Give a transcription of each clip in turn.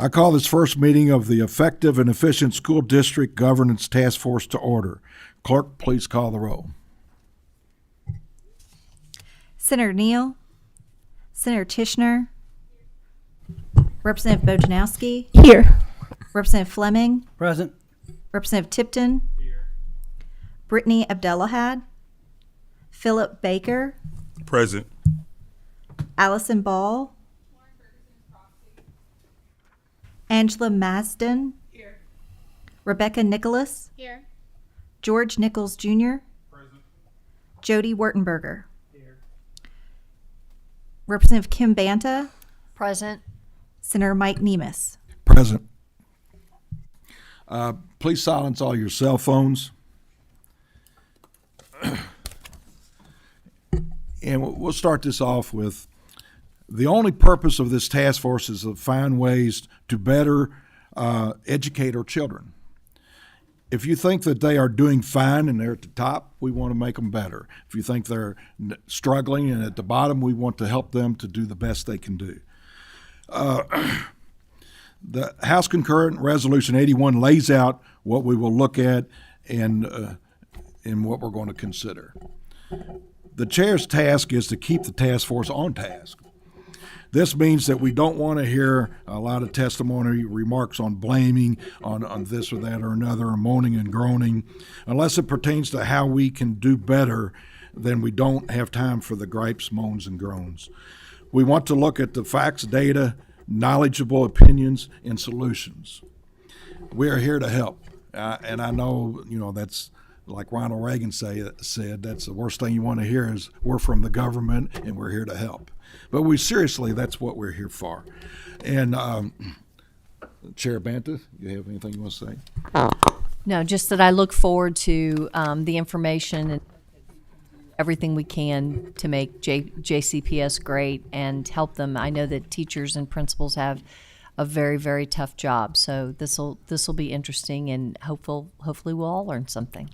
I call this first meeting of the Effective and Efficient School District Governance Task Force to order. Clerk, please call the roll. Senator Neal, Senator Tishner, Representative Bojanowski, Here. Representative Fleming, Present. Representative Tipton, Brittany Abdelahad, Philip Baker, Present. Allison Ball, Angela Masden, Rebecca Nicholas, Here. George Nichols Jr., Jody Wertenberger, Representative Kim Banta, Present. Senator Mike Nemes. Present. Please silence all your cell phones. And we'll start this off with the only purpose of this task force is to find ways to better educate our children. If you think that they are doing fine and they're at the top, we want to make them better. If you think they're struggling and at the bottom, we want to help them to do the best they can do. The House Concurrent Resolution 81 lays out what we will look at and what we're going to consider. The chair's task is to keep the task force on task. This means that we don't want to hear a lot of testimony, remarks on blaming, on this or that or another, or moaning and groaning. Unless it pertains to how we can do better, then we don't have time for the gripes, moans, and groans. We want to look at the facts, data, knowledgeable opinions, and solutions. We are here to help. And I know, that's like Ronald Reagan said, that's the worst thing you want to hear is we're from the government and we're here to help. But seriously, that's what we're here for. And Chair Banta, you have anything you want to say? No, just that I look forward to the information and everything we can to make JCPS great and help them. I know that teachers and principals have a very, very tough job. So this will be interesting, and hopefully we'll all learn something.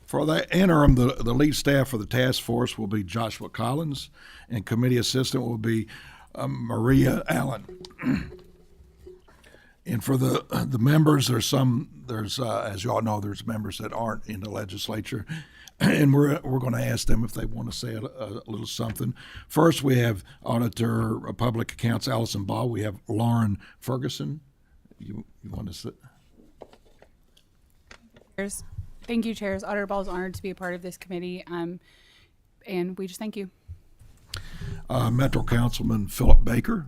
For the interim, the lead staff for the task force will be Joshua Collins, and committee assistant will be Maria Allen. And for the members, there's as you all know, there's members that aren't in the legislature, and we're going to ask them if they want to say a little something. First, we have Auditor of Public Accounts Allison Ball. We have Lauren Ferguson. You want to sit? Thank you, Chairs. Auditor Ball is honored to be a part of this committee, and we just thank you. Metro Councilman Philip Baker.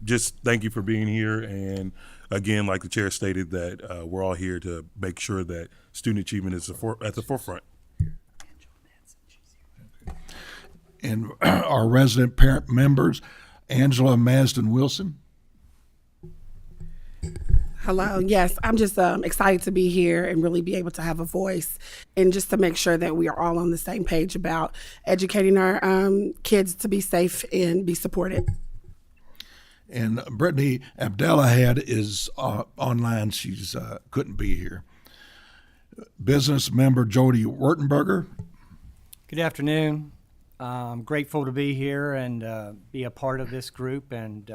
Just thank you for being here. And again, like the chair stated, that we're all here to make sure that student achievement is at the forefront. And our resident parent members, Angela Masden Wilson. Hello. Yes, I'm just excited to be here and really be able to have a voice and just to make sure that we are all on the same page about educating our kids to be safe and be supported. And Brittany Abdelahad is online. She's couldn't be here. Business member Jody Wertenberger. Good afternoon. I'm grateful to be here and be a part of this group and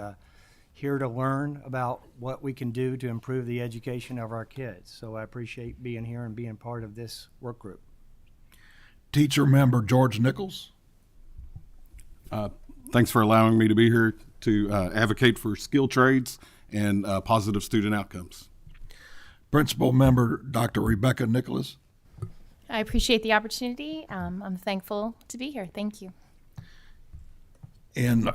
here to learn about what we can do to improve the education of our kids. So I appreciate being here and being part of this work group. Teacher member George Nichols. Thanks for allowing me to be here to advocate for skilled trades and positive student outcomes. Principal member Dr. Rebecca Nicholas. I appreciate the opportunity. I'm thankful to be here. Thank you. And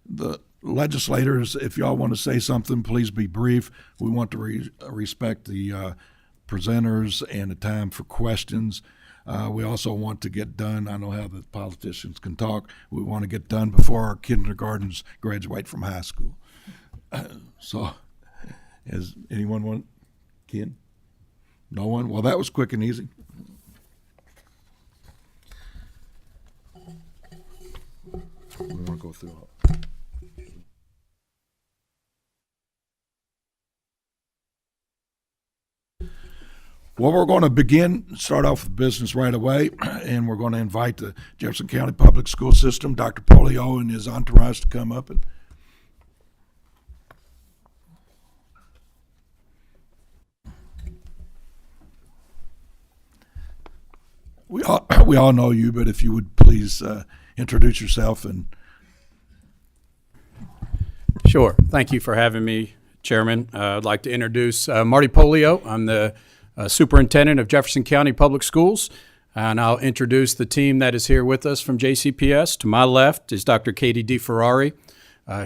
the legislators, if y'all want to say something, please be brief. We want to respect the presenters and the time for questions. We also want to get done. I know how the politicians can talk. We want to get done before our kindergartens graduate from high school. So, has anyone want? Ken? No one? Well, that was quick and easy. We want to go through all. Well, we're going to start off with business right away, and we're going to invite the Jefferson County Public School System, Dr. Polio and his entourage to come up and We all know you, but if you would please introduce yourself and Sure. Thank you for having me, Chairman. I'd like to introduce Marty Polio. I'm the Superintendent of Jefferson County Public Schools, and I'll introduce the team that is here with us from JCPS. To my left is Dr. Katie DeFerrari.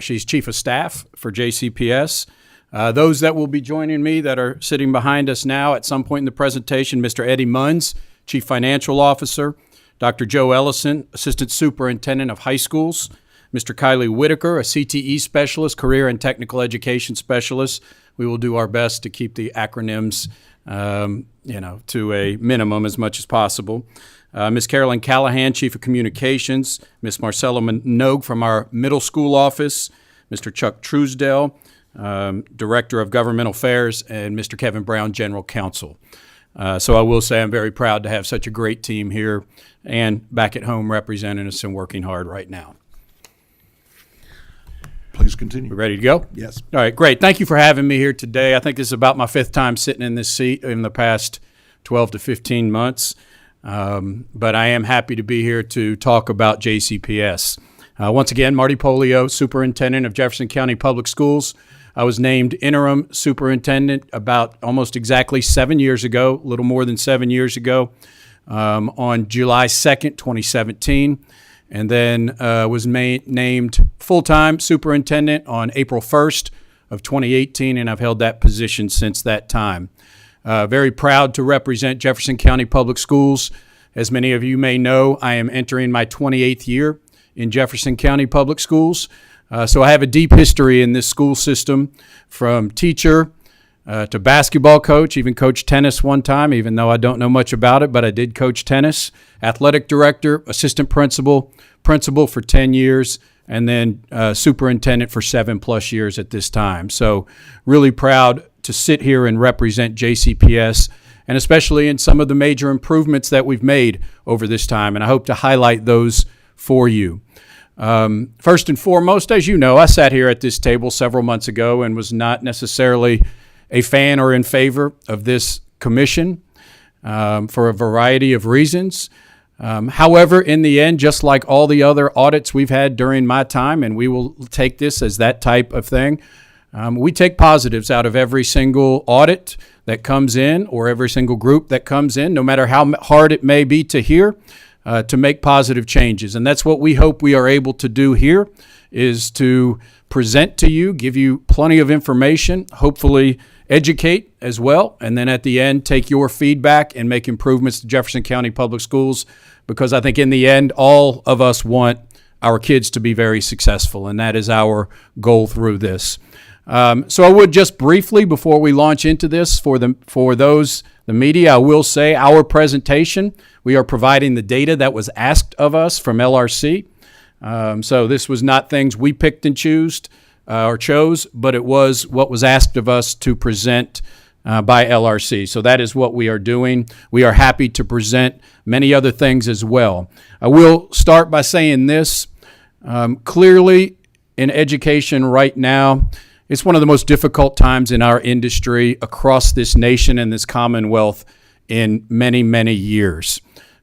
She's Chief of Staff for JCPS. Those that will be joining me that are sitting behind us now at some point in the presentation, Mr. Eddie Munns, Chief Financial Officer, Dr. Joe Ellison, Assistant Superintendent of High Schools, Mr. Kylie Whitaker, a CTE Specialist, Career and Technical Education Specialist. We will do our best to keep the acronyms to a minimum as much as possible. Ms. Carolyn Callahan, Chief of Communications, Ms. Marcella Minogue from our middle school office, Mr. Chuck Truesdale, Director of Governmental Affairs, and Mr. Kevin Brown, General Counsel. So I will say I'm very proud to have such a great team here and back at home representing us and working hard right now. please continue. We ready to go? Yes. All right, great. Thank you for having me here today. I think this is about my 5th time sitting in this seat in the past 12 to 15 months. But I am happy to be here to talk about JCPS. Once again, Marty Polio, Superintendent of Jefferson County Public Schools. I was named interim superintendent about almost exactly 7 years ago, a little more than 7 years ago, on July 2nd, 2017. And then was named full-time superintendent on April 1st of 2018, and I've held that position since that time. Very proud to represent Jefferson County Public Schools. As many of you may know, I am entering my 28th year in Jefferson County Public Schools. So I have a deep history in this school system, from teacher to basketball coach, even coached tennis one time, even though I don't know much about it, but I did coach tennis, athletic director, assistant principal, principal for 10 years, and then superintendent for 7+ years at this time. So really proud to sit here and represent JCPS, and especially in some of the major improvements that we've made over this time, and I hope to highlight those for you. First and foremost, as you know, I sat here at this table several months ago and was not necessarily a fan or in favor of this commission for a variety of reasons. However, in the end, just like all the other audits we've had during my time, and we will take this as that type of thing, we take positives out of every single audit that comes in or every single group that comes in, no matter how hard it may be to hear, to make positive changes. And that's what we hope we are able to do here, is to present to you, give you plenty of information, hopefully educate as well, and then at the end take your feedback and make improvements to Jefferson County Public Schools, because I think in the end all of us want our kids to be very successful, and that is our goal through this. So I would just briefly, before we launch into this, for the media, I will say our presentation, we are providing the data that was asked of us from LRC. So this was not things we picked and chose, but it was what was asked of us to present by LRC. So that is what we are doing. We are happy to present many other things as well. I will start by saying this. Clearly, in education right now, it's one of the most difficult times in our industry across this nation and this Commonwealth in many, many years.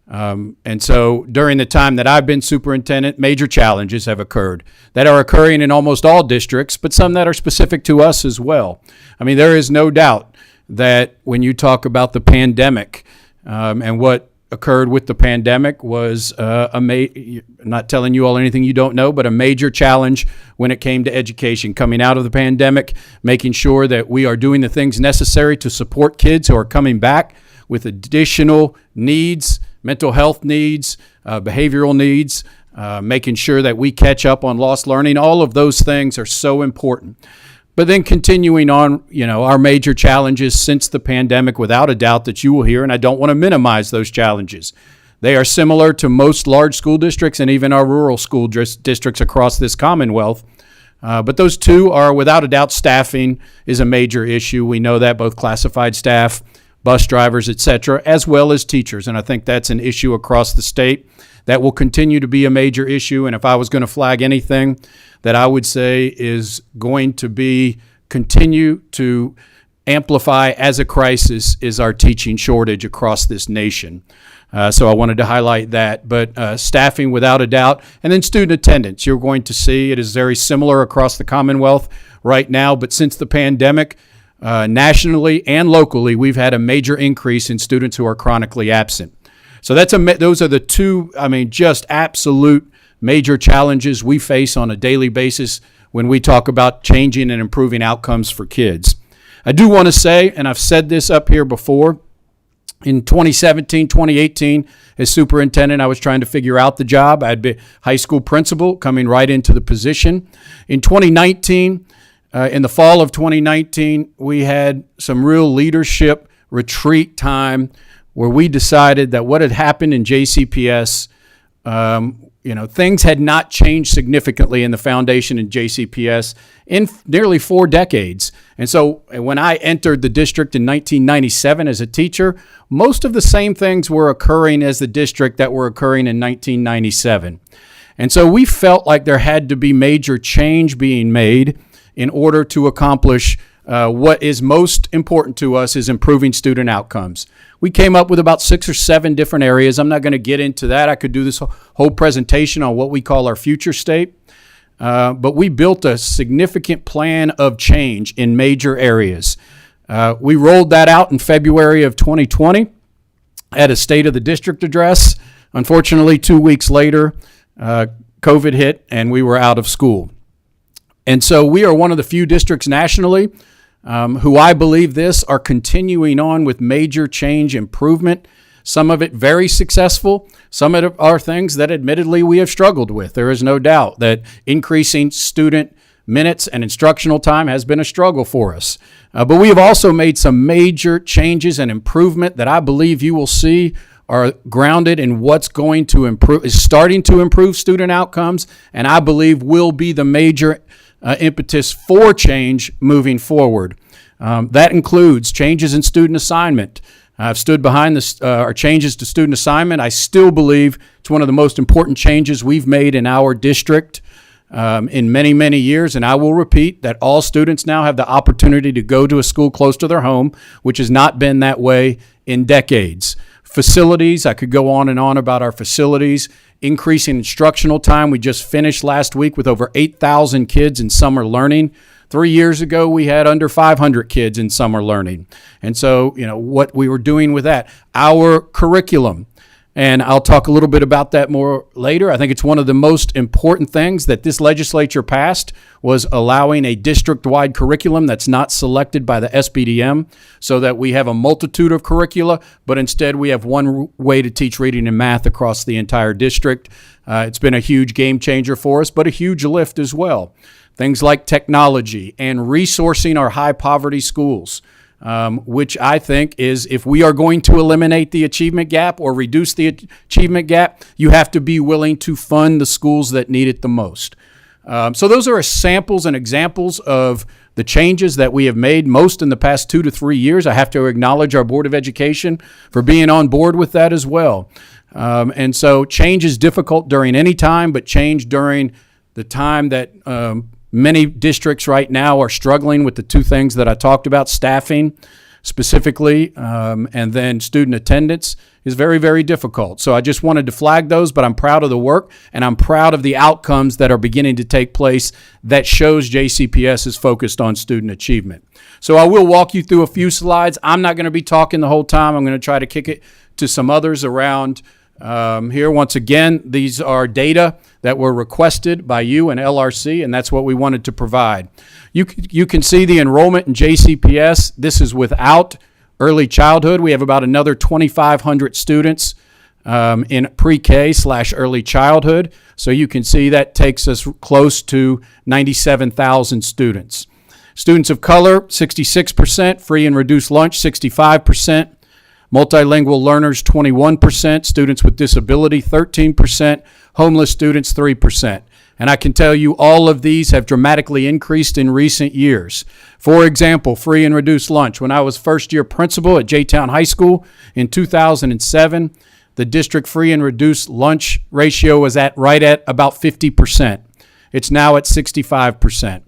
And so during the time that I've been superintendent, major challenges have occurred that are occurring in almost all districts, but some that are specific to us as well. I mean, there is no doubt that when you talk about the pandemic and what occurred with the pandemic was not telling you all anything you don't know, but a major challenge when it came to education. Coming out of the pandemic, making sure that we are doing the things necessary to support kids who are coming back with additional needs, mental health needs, behavioral needs, making sure that we catch up on lost learning. All of those things are so important. But then continuing on, our major challenges since the pandemic, without a doubt, that you will hear, and I don't want to minimize those challenges. They are similar to most large school districts and even our rural school districts across this Commonwealth. But those two are, without a doubt, staffing is a major issue. We know that, both classified staff, bus drivers, etc., as well as teachers. And I think that's an issue across the state that will continue to be a major issue. And if I was going to flag anything that I would say is going to continue to amplify as a crisis, is our teaching shortage across this nation. So I wanted to highlight that. But staffing, without a doubt, and then student attendance. You're going to see it is very similar across the Commonwealth right now, but since the pandemic, nationally and locally, we've had a major increase in students who are chronically absent. So those are the two, just absolute major challenges we face on a daily basis when we talk about changing and improving outcomes for kids. I do want to say, and I've said this up here before, in 2017, 2018, as superintendent, I was trying to figure out the job. I'd been high school principal, coming right into the position. In 2019, in the fall of 2019, we had some real leadership retreat time where we decided that what had happened in JCPS, things had not changed significantly in the foundation in JCPS in nearly 4 decades. And so when I entered the district in 1997 as a teacher, most of the same things were occurring as the district that were occurring in 1997. And so we felt like there had to be major change being made in order to accomplish what is most important to us is improving student outcomes. We came up with about 6 or 7 different areas. I'm not going to get into that. I could do this whole presentation on what we call our future state. But we built a significant plan of change in major areas. We rolled that out in February of 2020 at a State of the District address. Unfortunately, 2 weeks later, COVID hit and we were out of school. And so we are one of the few districts nationally who I believe are continuing on with major change improvement. Some of it very successful. Some of it are things that admittedly we have struggled with. There is no doubt that increasing student minutes and instructional time has been a struggle for us. But we have also made some major changes and improvement that I believe you will see are grounded in what's going to improve, is starting to improve student outcomes, and I believe will be the major impetus for change moving forward. That includes changes in student assignment. I've stood behind our changes to student assignment. I still believe it's one of the most important changes we've made in our district in many, many years. And I will repeat that all students now have the opportunity to go to a school close to their home, which has not been that way in decades. Facilities, I could go on and on about our facilities. Increasing instructional time. We just finished last week with over 8,000 kids in summer learning. 3 years ago, we had under 500 kids in summer learning. And so, what we were doing with that, our curriculum, and I'll talk a little bit about that more later. I think it's one of the most important things that this legislature passed was allowing a district-wide curriculum that's not selected by the SBDM so that we have a multitude of curricula, but instead we have one way to teach reading and math across the entire district. It's been a huge game changer for us, but a huge lift as well. Things like technology and resourcing our high-poverty schools. Which I think is if we are going to eliminate the achievement gap or reduce the achievement gap, you have to be willing to fund the schools that need it the most. So those are samples and examples of the changes that we have made most in the past 2 to 3 years. I have to acknowledge our Board of Education for being on board with that as well. And so change is difficult during any time, but change during the time that many districts right now are struggling with the 2 things that I talked about, staffing specifically, and then student attendance is very, very difficult. So I just wanted to flag those, but I'm proud of the work and I'm proud of the outcomes that are beginning to take place that shows JCPS is focused on student achievement. So I will walk you through a few slides. I'm not going to be talking the whole time. I'm going to try to kick it to some others around here. Once again, these are data that were requested by you and LRC, and that's what we wanted to provide. You can see the enrollment in JCPS. This is without early childhood. We have about another 2,500 students in pre-K/early childhood. So you can see that takes us close to 97,000 students. Students of color, 66%. Free and reduced lunch, 65%. Multilingual learners, 21%. Students with disability, 13%. Homeless students, 3%. And I can tell you all of these have dramatically increased in recent years. For example, free and reduced lunch. When I was first-year principal at J-Town High School in 2007, the district free and reduced lunch ratio was right at about 50%. It's now at 65%.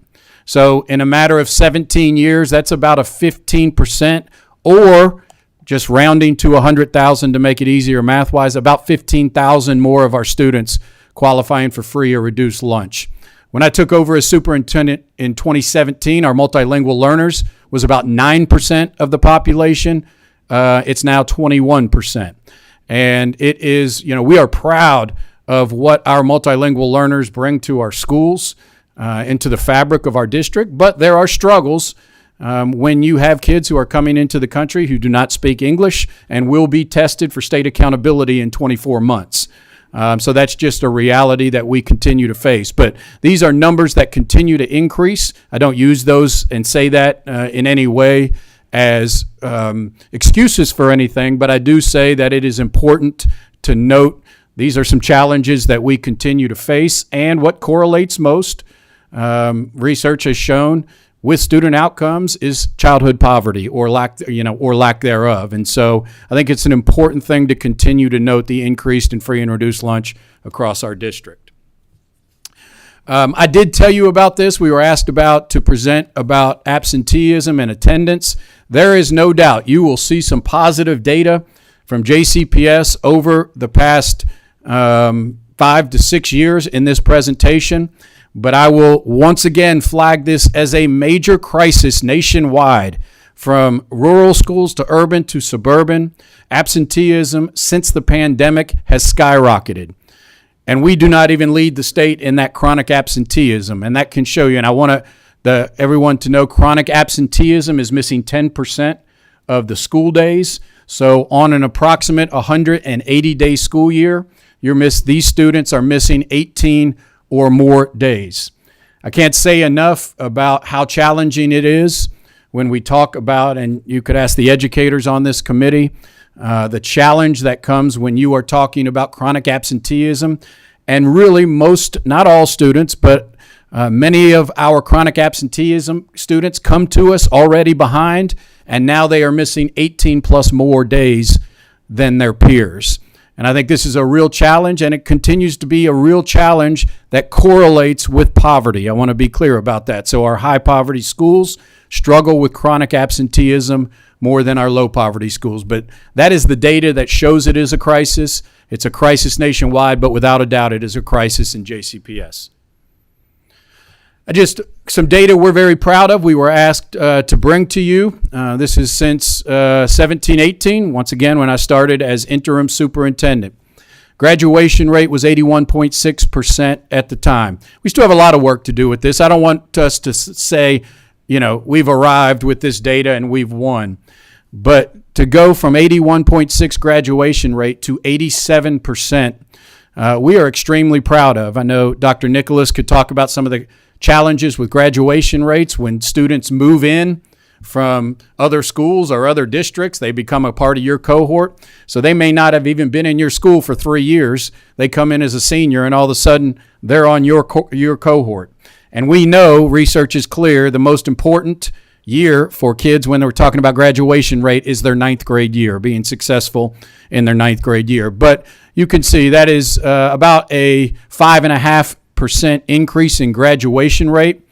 So in a matter of 17 years, that's about a 15% or just rounding to 100,000 to make it easier math-wise, about 15,000 more of our students qualifying for free or reduced lunch. When I took over as superintendent in 2017, our multilingual learners was about 9% of the population. It's now 21%. And it is, we are proud of what our multilingual learners bring to our schools, into the fabric of our district. But there are struggles when you have kids who are coming into the country who do not speak English and will be tested for state accountability in 24 months. So that's just a reality that we continue to face. But these are numbers that continue to increase. I don't use those and say that in any way as excuses for anything, but I do say that it is important to note these are some challenges that we continue to face. And what correlates most, research has shown, with student outcomes is childhood poverty or lack thereof. And so I think it's an important thing to continue to note the increased and free and reduced lunch across our district. I did tell you about this. We were asked to present about absenteeism and attendance. There is no doubt you will see some positive data from JCPS over the past 5 to 6 years in this presentation. But I will once again flag this as a major crisis nationwide, from rural schools to urban to suburban. Absenteeism since the pandemic has skyrocketed. And we do not even lead the state in that chronic absenteeism. And that can show you, and I want everyone to know, chronic absenteeism is missing 10% of the school days. So on an approximate 180-day school year, these students are missing 18 or more days. I can't say enough about how challenging it is when we talk about, and you could ask the educators on this committee, the challenge that comes when you are talking about chronic absenteeism. And really not all students, but many of our chronic absenteeism students come to us already behind, and now they are missing 18 plus more days than their peers. And I think this is a real challenge, and it continues to be a real challenge that correlates with poverty. I want to be clear about that. So our high poverty schools struggle with chronic absenteeism more than our low poverty schools. But that is the data that shows it is a crisis. It's a crisis nationwide, but without a doubt it is a crisis in JCPS. Just some data we're very proud of. We were asked to bring to you. This is since 17-18, once again, when I started as interim superintendent. Graduation rate was 81.6% at the time. We still have a lot of work to do with this. I don't want us to say, we've arrived with this data and we've won. But to go from 81.6 graduation rate to 87%, we are extremely proud of. I know Dr. Nicholas could talk about some of the challenges with graduation rates when students move in from other schools or other districts. They become a part of your cohort. So they may not have even been in your school for 3 years. They come in as a senior and all of a sudden they're on your cohort. And we know, research is clear, the most important year for kids when we're talking about graduation rate is their 9th grade year, being successful in their 9th grade year. But you can see that is about a 5.5% increase in graduation rate.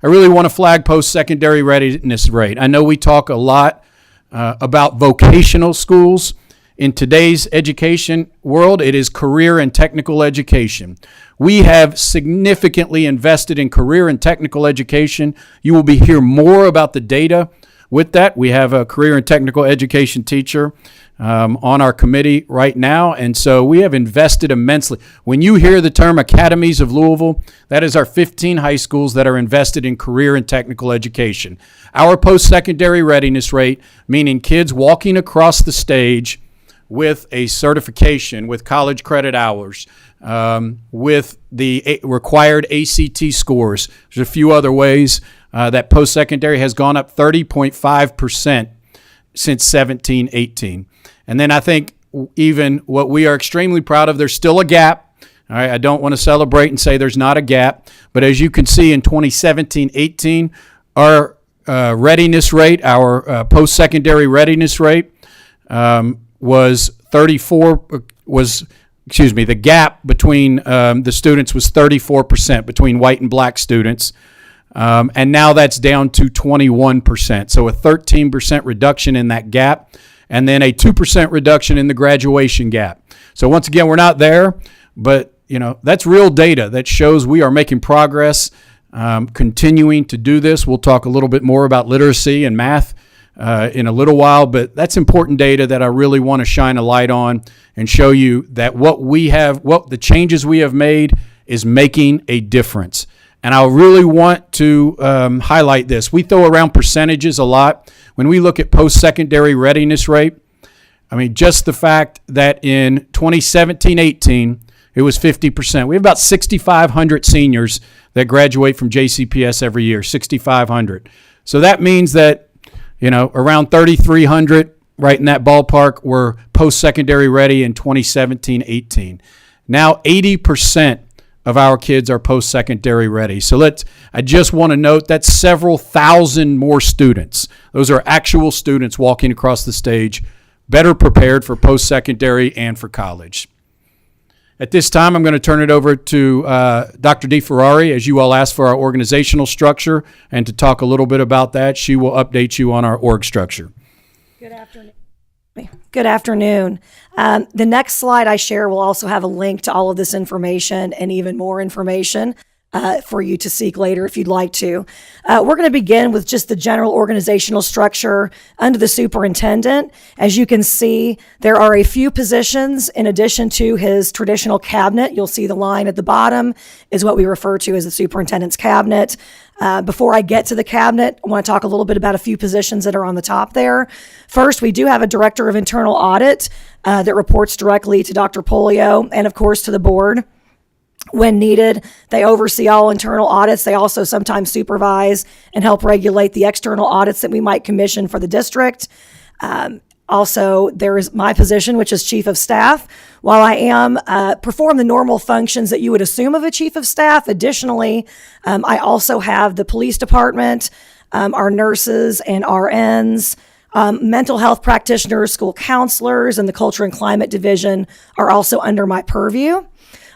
I really want to flag post-secondary readiness rate. I know we talk a lot about vocational schools. In today's education world, it is career and technical education. We have significantly invested in career and technical education. You will hear more about the data with that. We have a career and technical education teacher on our committee right now, and so we have invested immensely. When you hear the term Academies of Louisville, that is our 15 high schools that are invested in career and technical education. Our post-secondary readiness rate, meaning kids walking across the stage with a certification, with college credit hours, with the required ACT scores. There's a few other ways that post-secondary has gone up 30.5% since 17-18. And then I think even what we are extremely proud of, there's still a gap. All right, I don't want to celebrate and say there's not a gap, but as you can see in 2017-18, our readiness rate, our post-secondary readiness rate was 34, the gap between the students was 34% between white and black students. And now that's down to 21%. So a 13% reduction in that gap. and then a 2% reduction in the graduation gap. So once again, we're not there, but that's real data that shows we are making progress, continuing to do this. We'll talk a little bit more about literacy and math in a little while, but that's important data that I really want to shine a light on and show you that what the changes we have made is making a difference. And I really want to highlight this. We throw around percentages a lot. When we look at post-secondary readiness rate, I mean, just the fact that in 2017-18, it was 50%. We have about 6,500 seniors that graduate from JCPS every year, 6,500. So that means that, around 3,300, right in that ballpark, were post-secondary ready in 2017-18. Now 80% of our kids are post-secondary ready. So I just want to note that's several thousand more students. Those are actual students walking across the stage, better prepared for post-secondary and for college. At this time, I'm going to turn it over to Dr. DeFerrari, as you all asked for our organizational structure, and to talk a little bit about that. She will update you on our org structure. Good afternoon. The next slide I share will also have a link to all of this information and even more information for you to seek later if you'd like to. We're going to begin with just the general organizational structure under the superintendent. As you can see, there are a few positions in addition to his traditional cabinet. You'll see the line at the bottom is what we refer to as the superintendent's cabinet. Before I get to the cabinet, I want to talk a little bit about a few positions that are on the top there. First, we do have a director of internal audit that reports directly to Dr. Polio and, of course, to the board. When needed, they oversee all internal audits. They also sometimes supervise and help regulate the external audits that we might commission for the district. Also, there is my position, which is chief of staff. While I perform the normal functions that you would assume of a chief of staff, additionally, I also have the police department, our nurses and RNs, mental health practitioners, school counselors, and the culture and climate division are also under my purview.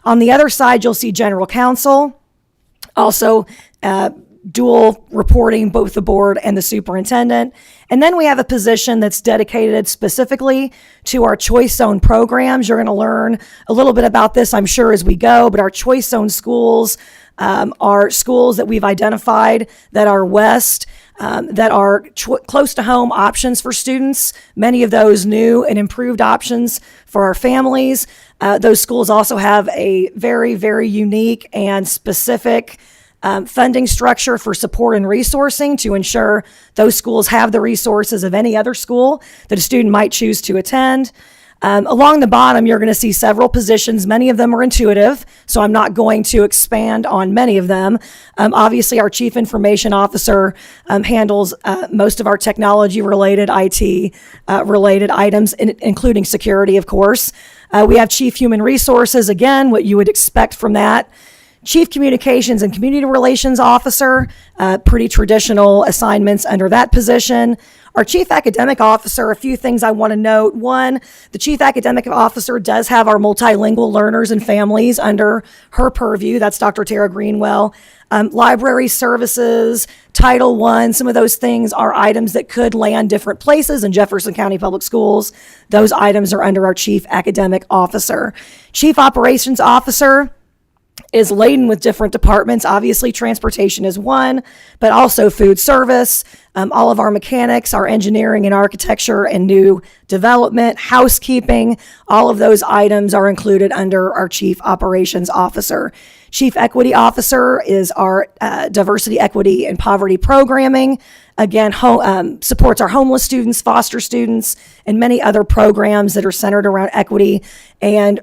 On the other side, you'll see general counsel, also dual reporting, both the board and the superintendent. And then we have a position that's dedicated specifically to our Choice Zone programs. You're going to learn a little bit about this, I'm sure, as we go, but our Choice Zone schools are schools that we've identified that are west, that are close to home options for students, many of those new and improved options for our families. Those schools also have a very, very unique and specific funding structure for support and resourcing to ensure those schools have the resources of any other school that a student might choose to attend. Along the bottom, you're going to see several positions. Many of them are intuitive, so I'm not going to expand on many of them. Obviously, our Chief Information Officer handles most of our technology-related, IT-related items, including security, of course. We have Chief Human Resources, again, what you would expect from that. Chief Communications and Community Relations Officer, pretty traditional assignments under that position. Our Chief Academic Officer, a few things I want to note. One, the Chief Academic Officer does have our multilingual learners and families under her purview. That's Dr. Tara Greenwell. Library services, Title I, some of those things are items that could land different places in Jefferson County Public Schools. Those items are under our Chief Academic Officer. Chief Operations Officer is laden with different departments. Obviously, transportation is one, but also food service, all of our mechanics, our engineering and architecture and new development, housekeeping, all of those items are included under our Chief Operations Officer. Chief Equity Officer is our diversity, equity, and poverty programming. Again, supports our homeless students, foster students, and many other programs that are centered around equity and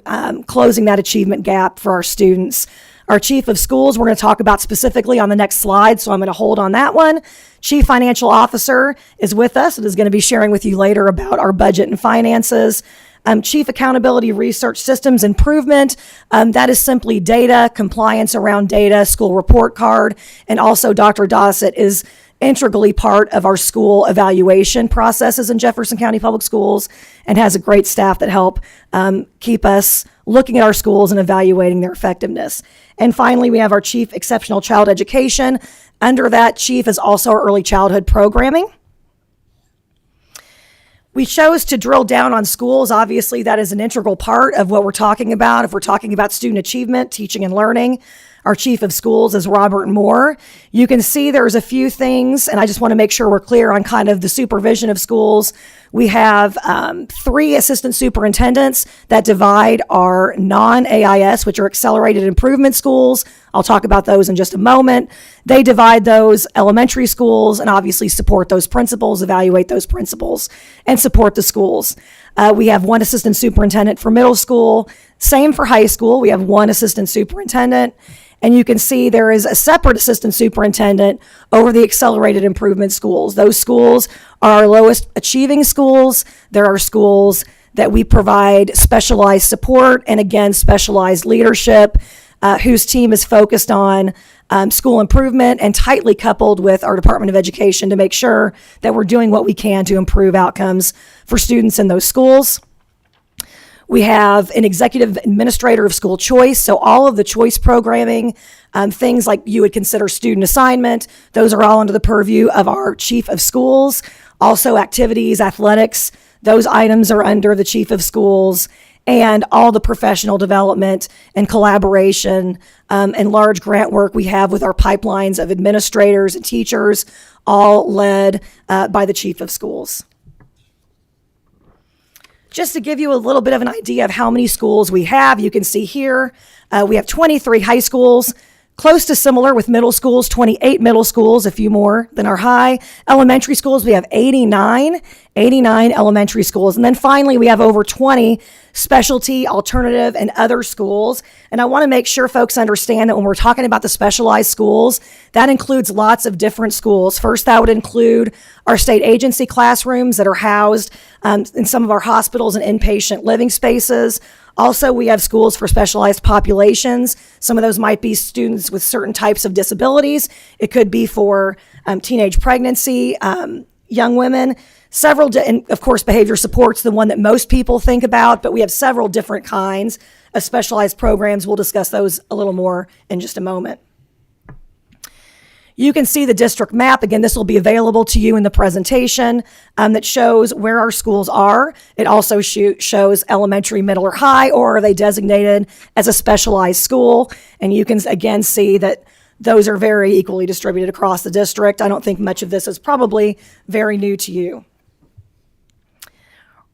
closing that achievement gap for our students. Our Chief of Schools, we're going to talk about specifically on the next slide, so I'm going to hold on that one. Chief Financial Officer is with us and is going to be sharing with you later about our budget and finances. Chief Accountability Research Systems Improvement, that is simply data, compliance around data, school report card, and also Dr. Dossett is integrally part of our school evaluation processes in Jefferson County Public Schools and has a great staff that help keep us looking at our schools and evaluating their effectiveness. And finally, we have our Chief Exceptional Child Education. Under that chief is also our early childhood programming. We chose to drill down on schools. Obviously, that is an integral part of what we're talking about. If we're talking about student achievement, teaching and learning, our chief of schools is Robert Moore. You can see there's a few things, and I just want to make sure we're clear on kind of the supervision of schools. We have 3 assistant superintendents that divide our non-AIS, which are accelerated improvement schools. I'll talk about those in just a moment. They divide those elementary schools and obviously support those principals, evaluate those principals, and support the schools. We have 1 assistant superintendent for middle school. Same for high school. We have 1 assistant superintendent. And you can see there is a separate assistant superintendent over the accelerated improvement schools. Those schools are our lowest achieving schools. There are schools that we provide specialized support and, again, specialized leadership, whose team is focused on school improvement and tightly coupled with our Department of Education to make sure that we're doing what we can to improve outcomes for students in those schools. We have an executive administrator of school choice. So all of the choice programming, things like you would consider student assignment, those are all under the purview of our chief of schools. Also activities, athletics, those items are under the chief of schools, and all the professional development and collaboration and large grant work we have with our pipelines of administrators and teachers, all led by the chief of schools. Just to give you a little bit of an idea of how many schools we have, you can see here we have 23 high schools, close to similar with middle schools, 28 middle schools, a few more than our high. Elementary schools, we have 89 elementary schools. And then finally, we have over 20 specialty, alternative, and other schools. And I want to make sure folks understand that when we're talking about the specialized schools, that includes lots of different schools. First, that would include our state agency classrooms that are housed in some of our hospitals and inpatient living spaces. Also, we have schools for specialized populations. Some of those might be students with certain types of disabilities. It could be for teenage pregnancy, young women, and of course, behavior support's the one that most people think about, but we have several different kinds of specialized programs. We'll discuss those a little more in just a moment. You can see the district map. Again, this will be available to you in the presentation that shows where our schools are. It also shows elementary, middle, or high, or are they designated as a specialized school? And you can, again, see that those are very equally distributed across the district. I don't think much of this is probably very new to you.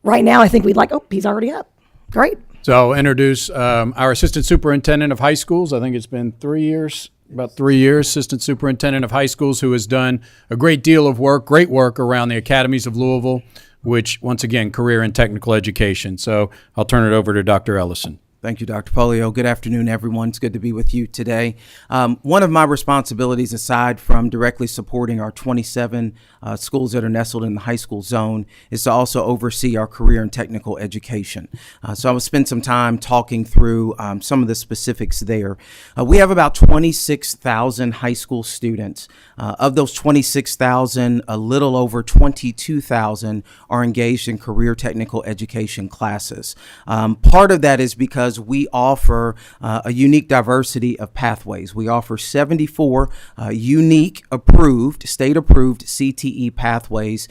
Right now, I think he's already up. Great. So I'll introduce our assistant superintendent of high schools. I think it's been 3 years. About 3 years, assistant superintendent of high schools, who has done a great deal of work, great work around the academies of Louisville, which, once again, career and technical education. So I'll turn it over to Dr. Ellison. Thank you, Dr. Polio. Good afternoon, everyone. It's good to be with you today. One of my responsibilities, aside from directly supporting our 27 schools that are nestled in the high school zone, is to also oversee our career and technical education. So I will spend some time talking through some of the specifics there. We have about 26,000 high school students. Of those 26,000, a little over 22,000 are engaged in career technical education classes. Part of that is because we offer a unique diversity of pathways. We offer 74 unique approved, state-approved CTE pathways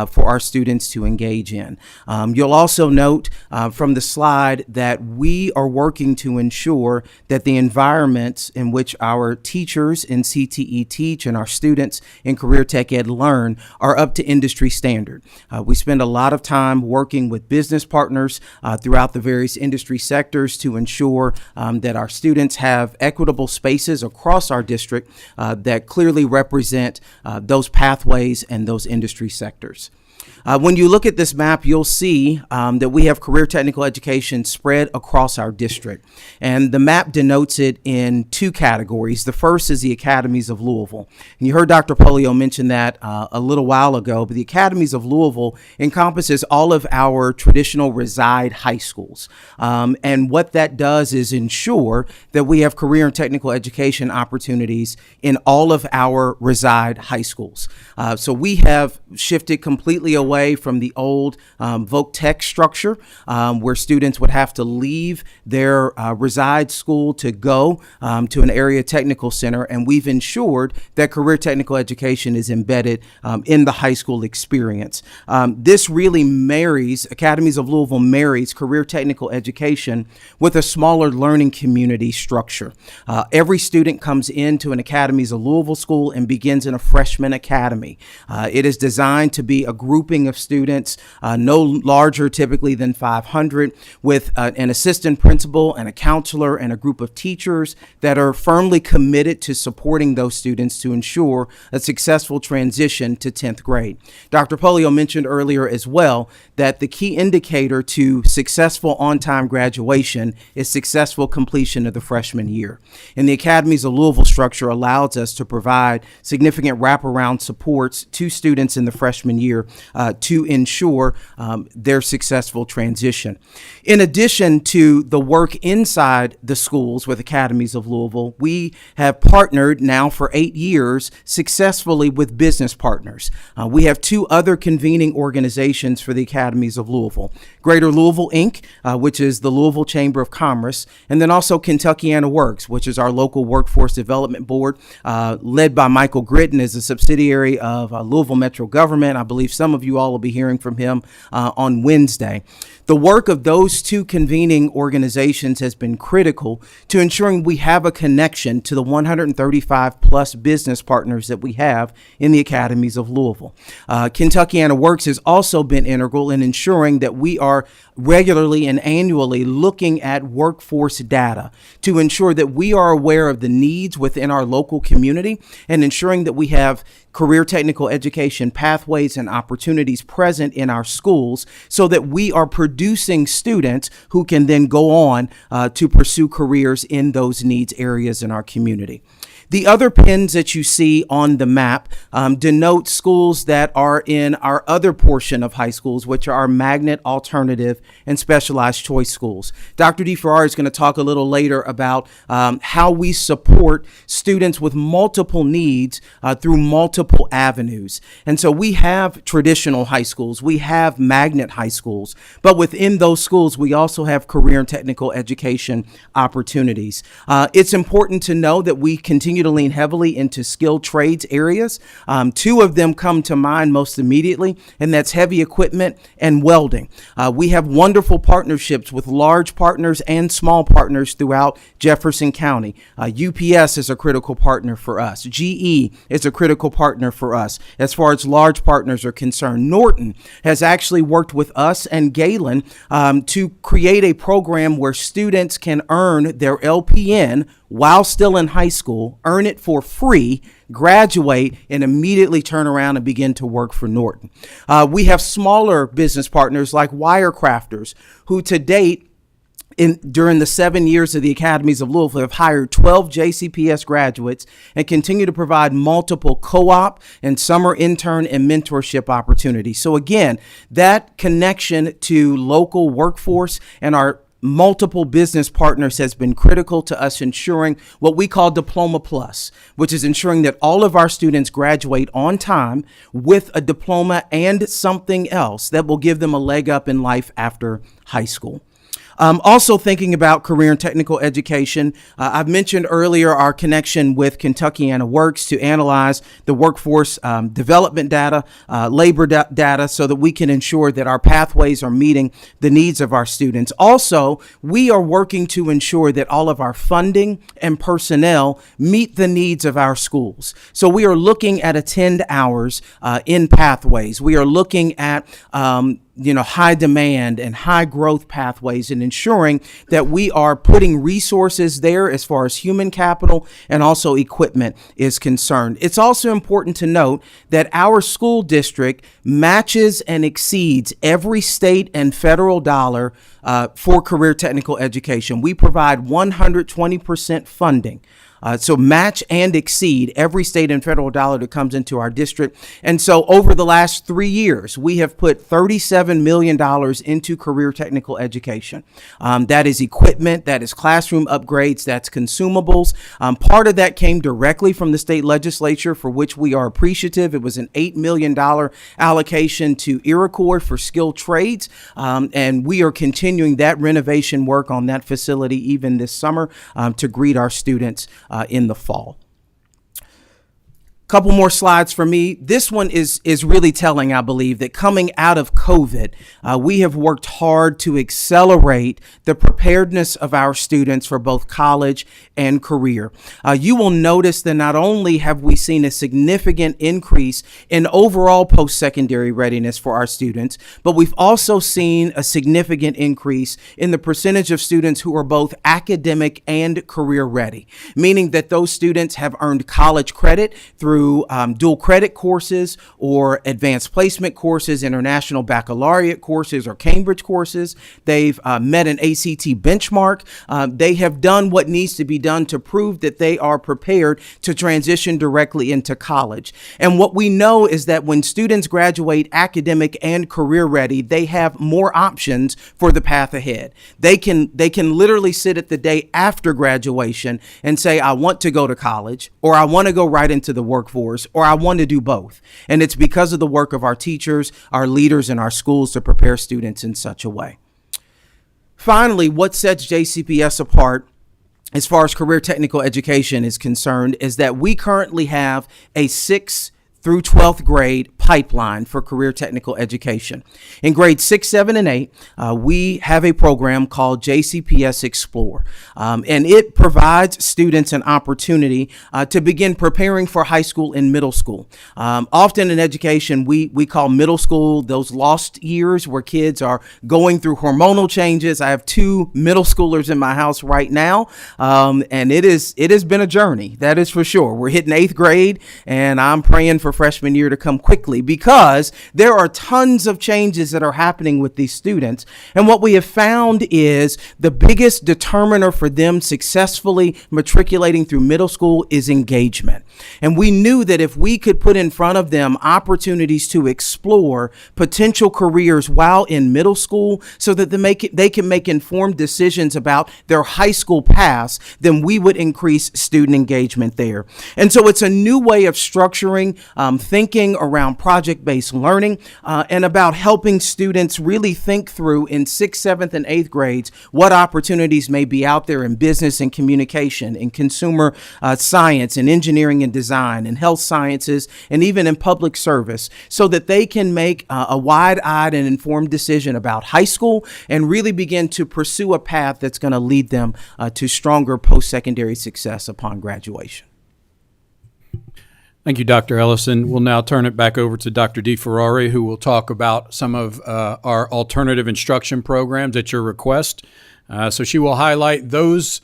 for our students to engage in. You'll also note from the slide that we are working to ensure that the environments in which our teachers in CTE teach and our students in career tech ed learn are up to industry standard. We spend a lot of time working with business partners throughout the various industry sectors to ensure that our students have equitable spaces across our district that clearly represent those pathways and those industry sectors. When you look at this map, you'll see that we have career technical education spread across our district. And the map denotes it in 2 categories. The first is the academies of Louisville. And you heard Dr. Polio mention that a little while ago, but the academies of Louisville encompasses all of our traditional reside high schools. And what that does is ensure that we have career and technical education opportunities in all of our reside high schools. So we have shifted completely away away from the old Voc Tech structure, where students would have to leave their reside school to go to an area technical center, and we've ensured that career technical education is embedded in the high school experience. This really marries, Academies of Louisville marries career technical education with a smaller learning community structure. Every student comes into an Academies of Louisville school and begins in a freshman academy. It is designed to be a grouping of students, no larger typically than 500, with an assistant principal and a counselor and a group of teachers that are firmly committed to supporting those students to ensure a successful transition to 10th grade. Dr. Polio mentioned earlier as well that the key indicator to successful on-time graduation is successful completion of the freshman year. And the Academies of Louisville structure allows us to provide significant wraparound supports to students in the freshman year to ensure their successful transition. In addition to the work inside the schools with Academies of Louisville, we have partnered now for 8 years successfully with business partners. We have 2 other convening organizations for the Academies of Louisville: Greater Louisville, Inc., which is the Louisville Chamber of Commerce, and then also Kentuckiana Works, which is our local workforce development board, led by Michael Gritton, as a subsidiary of Louisville Metro Government. I believe some of you all will be hearing from him on Wednesday. The work of those 2 convening organizations has been critical to ensuring we have a connection to the 135 plus business partners that we have in the Academies of Louisville. Kentuckiana Works has also been integral in ensuring that we are regularly and annually looking at workforce data to ensure that we are aware of the needs within our local community and ensuring that we have career technical education pathways and opportunities present in our schools so that we are producing students who can then go on to pursue careers in those needs areas in our community. The other pins that you see on the map denote schools that are in our other portion of high schools, which are our magnet, alternative, and specialized choice schools. Dr. DeFerrari is going to talk a little later about how we support students with multiple needs through multiple avenues. And so we have traditional high schools, we have magnet high schools, but within those schools, we also have career and technical education opportunities. It's important to know that we continue to lean heavily into skilled trades areas. 2 of them come to mind most immediately, and that's heavy equipment and welding. We have wonderful partnerships with large partners and small partners throughout Jefferson County. UPS is a critical partner for us. GE is a critical partner for us as far as large partners are concerned. Norton has actually worked with us and Galen to create a program where students can earn their LPN while still in high school, earn it for free, graduate, and immediately turn around and begin to work for Norton. We have smaller business partners like Wirecrafters, who to date, during the 7 years of the Academies of Louisville, have hired 12 JCPS graduates and continue to provide multiple co-op and summer intern and mentorship opportunities. So again, that connection to local workforce and our multiple business partners has been critical to us ensuring what we call Diploma Plus, which is ensuring that all of our students graduate on time with a diploma and something else that will give them a leg up in life after high school. Also thinking about career and technical education, I've mentioned earlier our connection with Kentuckiana Works to analyze the workforce development data, labor data, so that we can ensure that our pathways are meeting the needs of our students. Also, we are working to ensure that all of our funding and personnel meet the needs of our schools. So we are looking at attend hours in pathways. We are looking at high demand and high growth pathways and ensuring that we are putting resources there as far as human capital and also equipment is concerned. It's also important to note that our school district matches and exceeds every state and federal dollar for career technical education. We provide 120% funding So match and exceed every state and federal dollar that comes into our district. And so over the last 3 years, we have put $37 million into career technical education. That is equipment, that is classroom upgrades, that's consumables. Part of that came directly from the state legislature, for which we are appreciative. It was an $8 million allocation to Iroquois for skilled trades. And we are continuing that renovation work on that facility even this summer to greet our students in the fall. Couple more slides for me. This one is really telling, I believe, that coming out of COVID, we have worked hard to accelerate the preparedness of our students for both college and career. You will notice that not only have we seen a significant increase in overall post-secondary readiness for our students, but we've also seen a significant increase in the percentage of students who are both academic and career ready, meaning that those students have earned college credit through dual credit courses or advanced placement courses, international baccalaureate courses, or Cambridge courses. They've met an ACT benchmark. They have done what needs to be done to prove that they are prepared to transition directly into college. And what we know is that when students graduate academic and career ready, they have more options for the path ahead. They can literally sit at the day after graduation and say, I want to go to college, or I want to go right into the workforce, or I want to do both. And it's because of the work of our teachers, our leaders, and our schools to prepare students in such a way. Finally, what sets JCPS apart as far as career technical education is concerned is that we currently have a 6th through 12th grade pipeline for career technical education. In grades 6, 7, and 8, we have a program called JCPS Explore, and it provides students an opportunity to begin preparing for high school and middle school. Often in education, we call middle school those lost years where kids are going through hormonal changes. I have 2 middle schoolers in my house right now, and it has been a journey, that is for sure. We're hitting 8th grade, and I'm praying for freshman year to come quickly, because there are tons of changes that are happening with these students. And what we have found is the biggest determiner for them successfully matriculating through middle school is engagement. And we knew that if we could put in front of them opportunities to explore potential careers while in middle school, so that they can make informed decisions about their high school paths, then we would increase student engagement there. And so it's a new way of structuring thinking around project-based learning, and about helping students really think through in 6th, 7th, and 8th grades what opportunities may be out there in business and communication, in consumer science, and engineering and design, and health sciences, and even in public service, so that they can make a wide-eyed and informed decision about high school and really begin to pursue a path that's going to lead them to stronger post-secondary success upon graduation. Thank you, Dr. Ellison. We'll now turn it back over to Dr. DeFerrari, who will talk about some of our alternative instruction programs at your request. So she will highlight those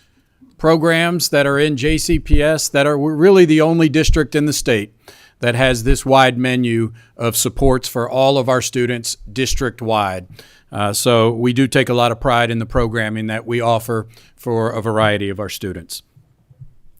programs that are in JCPS that are really the only district in the state that has this wide menu of supports for all of our students district-wide. So we do take a lot of pride in the programming that we offer for a variety of our students.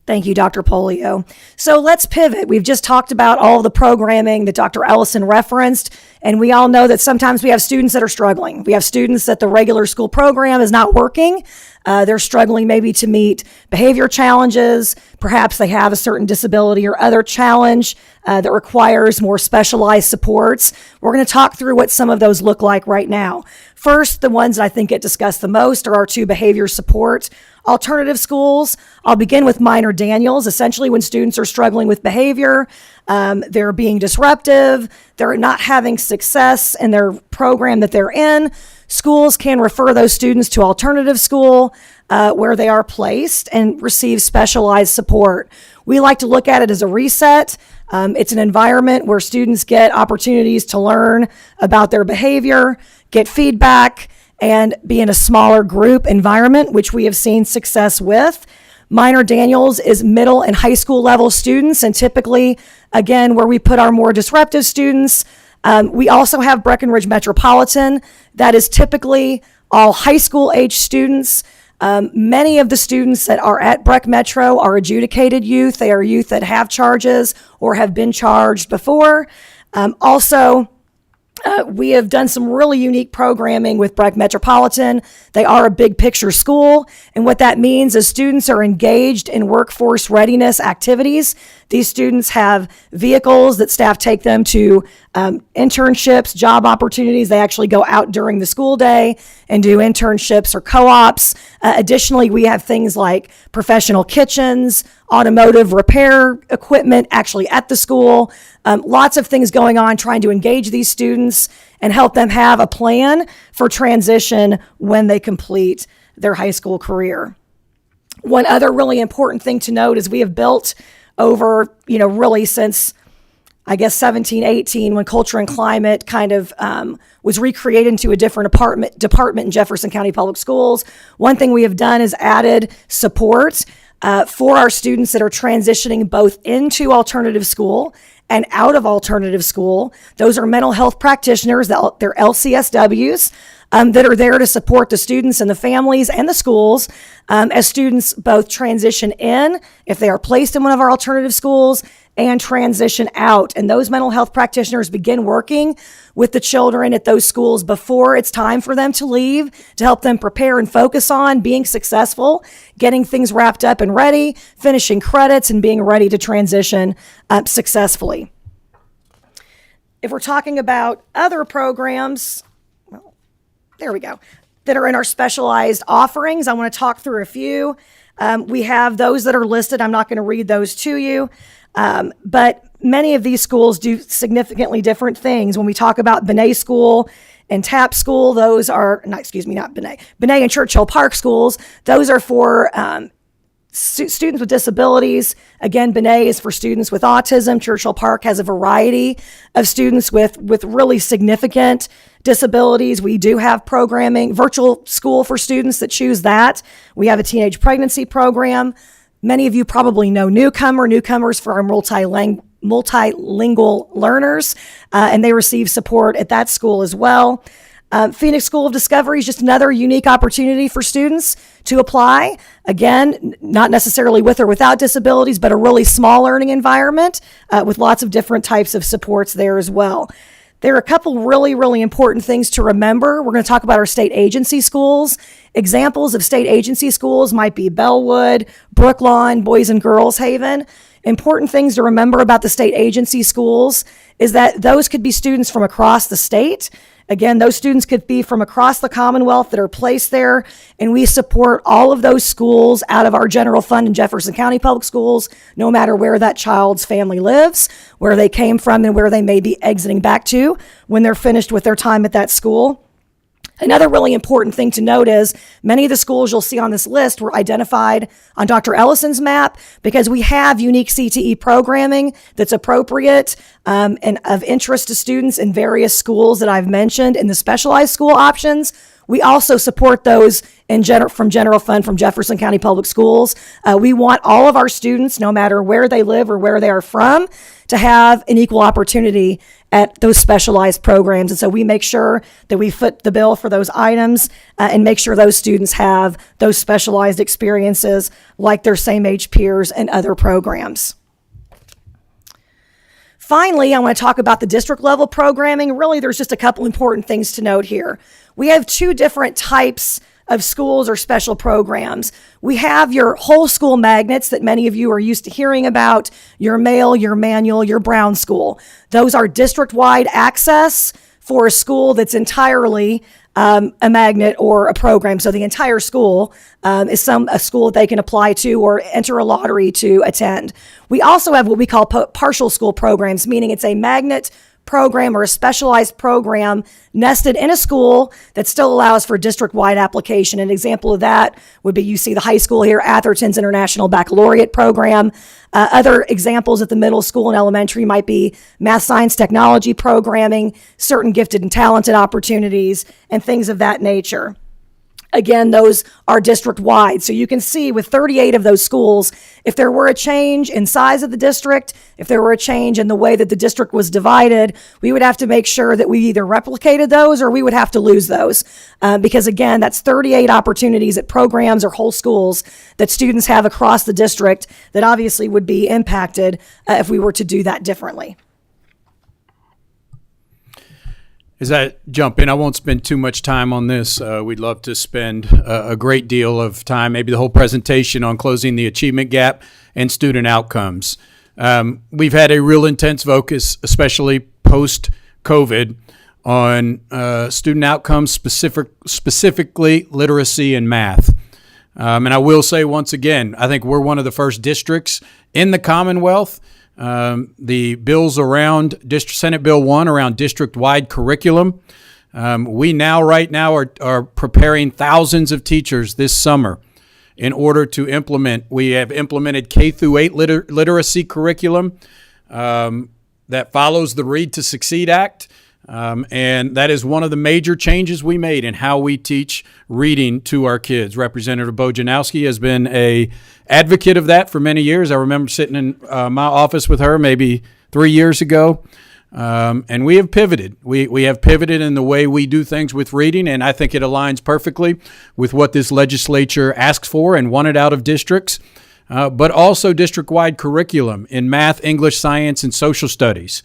Thank you, Dr. Polio. So let's pivot. We've just talked about all of the programming that Dr. Ellison referenced, and we all know that sometimes we have students that are struggling. We have students that the regular school program is not working. They're struggling maybe to meet behavior challenges. Perhaps they have a certain disability or other challenge that requires more specialized supports. We're going to talk through what some of those look like right now. First, the ones that I think get discussed the most are our 2 behavior support alternative schools. I'll begin with Minor Daniels. Essentially, when students are struggling with behavior, they're being disruptive, they're not having success in their program that they're in, schools can refer those students to alternative school where they are placed and receive specialized support. We like to look at it as a reset. It's an environment where students get opportunities to learn about their behavior, get feedback, and be in a smaller group environment, which we have seen success with. Minor Daniels is middle and high school level students, and typically, again, where we put our more disruptive students. We also have Breckenridge Metropolitan. That is typically all high school age students. Many of the students that are at Breck Metro are adjudicated youth. They are youth that have charges or have been charged before. We have done some really unique programming with Breck Metropolitan. They are a big picture school, and what that means is students are engaged in workforce readiness activities. These students have vehicles that staff take them to internships, job opportunities. They actually go out during the school day and do internships or co-ops. Additionally, we have things like professional kitchens, automotive repair equipment actually at the school. Lots of things going on trying to engage these students and help them have a plan for transition when they complete their high school career. One other really important thing to note is we have built over, really since, I guess, 17, 18, when culture and climate kind of was recreated into a different department in Jefferson County Public Schools. One thing we have done is added support for our students that are transitioning both into alternative school and out of alternative school. Those are mental health practitioners, they're LCSWs, that are there to support the students and the families and the schools as students both transition in, if they are placed in one of our alternative schools, and transition out. And those mental health practitioners begin working with the children at those schools before it's time for them to leave, to help them prepare and focus on being successful, getting things wrapped up and ready, finishing credits, and being ready to transition successfully. If we're talking about other programs, there we go, that are in our specialized offerings, I want to talk through a few. We have those that are listed. I'm not going to read those to you. But many of these schools do significantly different things. When we talk about Benet School and TAP School, those are, not Benet and Churchill Park schools, those are for students with disabilities. Again, Benet is for students with autism. Churchill Park has a variety of students with really significant disabilities. We do have programming, virtual school for students that choose that. We have a teenage pregnancy program. Many of you probably know Newcomers for our multilingual learners, and they receive support at that school as well. Phoenix School of Discovery is just another unique opportunity for students to apply. Again, not necessarily with or without disabilities, but a really small learning environment with lots of different types of supports there as well. There are a couple really, really important things to remember. We're going to talk about our state agency schools. Examples of state agency schools might be Bellwood, Brooklawn, Boys and Girls Haven. Important things to remember about the state agency schools is that those could be students from across the state. Again, those students could be from across the Commonwealth that are placed there, and we support all of those schools out of our general fund in Jefferson County Public Schools, no matter where that child's family lives, where they came from, and where they may be exiting back to when they're finished with their time at that school. Another really important thing to note is many of the schools you'll see on this list were identified on Dr. Ellison's map because we have unique CTE programming that's appropriate and of interest to students in various schools that I've mentioned in the specialized school options. We also support those from general fund from Jefferson County Public Schools. We want all of our students, no matter where they live or where they are from, to have an equal opportunity at those specialized programs. And so we make sure that we foot the bill for those items and make sure those students have those specialized experiences like their same age peers and other programs. Finally, I want to talk about the district level programming. Really, there's just a couple important things to note here. We have two different types of schools or special programs. We have your whole school magnets that many of you are used to hearing about, your Mail, your Manual, your Brown School. Those are district-wide access for a school that's entirely a magnet or a program. So the entire school is a school that they can apply to or enter a lottery to attend. We also have what we call partial school programs, meaning it's a magnet program or a specialized program nested in a school that still allows for district-wide application. An example of that would be, you see the high school here, Atherton's International Baccalaureate Program. Other examples at the middle school and elementary might be math, science, technology programming, certain gifted and talented opportunities, and things of that nature. Again, those are district-wide. So you can see with 38 of those schools, if there were a change in size of the district, if there were a change in the way that the district was divided, we would have to make sure that we either replicated those or we would have to lose those. Because again, that's 38 opportunities at programs or whole schools that students have across the district that obviously would be impacted if we were to do that differently. As I jump in, I won't spend too much time on this. We'd love to spend a great deal of time, maybe the whole presentation, on closing the achievement gap and student outcomes. We've had a real intense focus, especially post-COVID, on student outcomes, specifically literacy and math. And I will say once again, I think we're one of the first districts in the Commonwealth. The bills around Senate Bill 1 around district-wide curriculum. We right now are preparing thousands of teachers this summer in order to implement. We have implemented K-8 literacy curriculum that follows the Read to Succeed Act. And that is one of the major changes we made in how we teach reading to our kids. Representative Bojanowski has been an advocate of that for many years. I remember sitting in my office with her maybe 3 years ago, and we have pivoted. We have pivoted in the way we do things with reading, and I think it aligns perfectly with what this legislature asks for and wanted out of districts, but also district-wide curriculum in math, English, science, and social studies.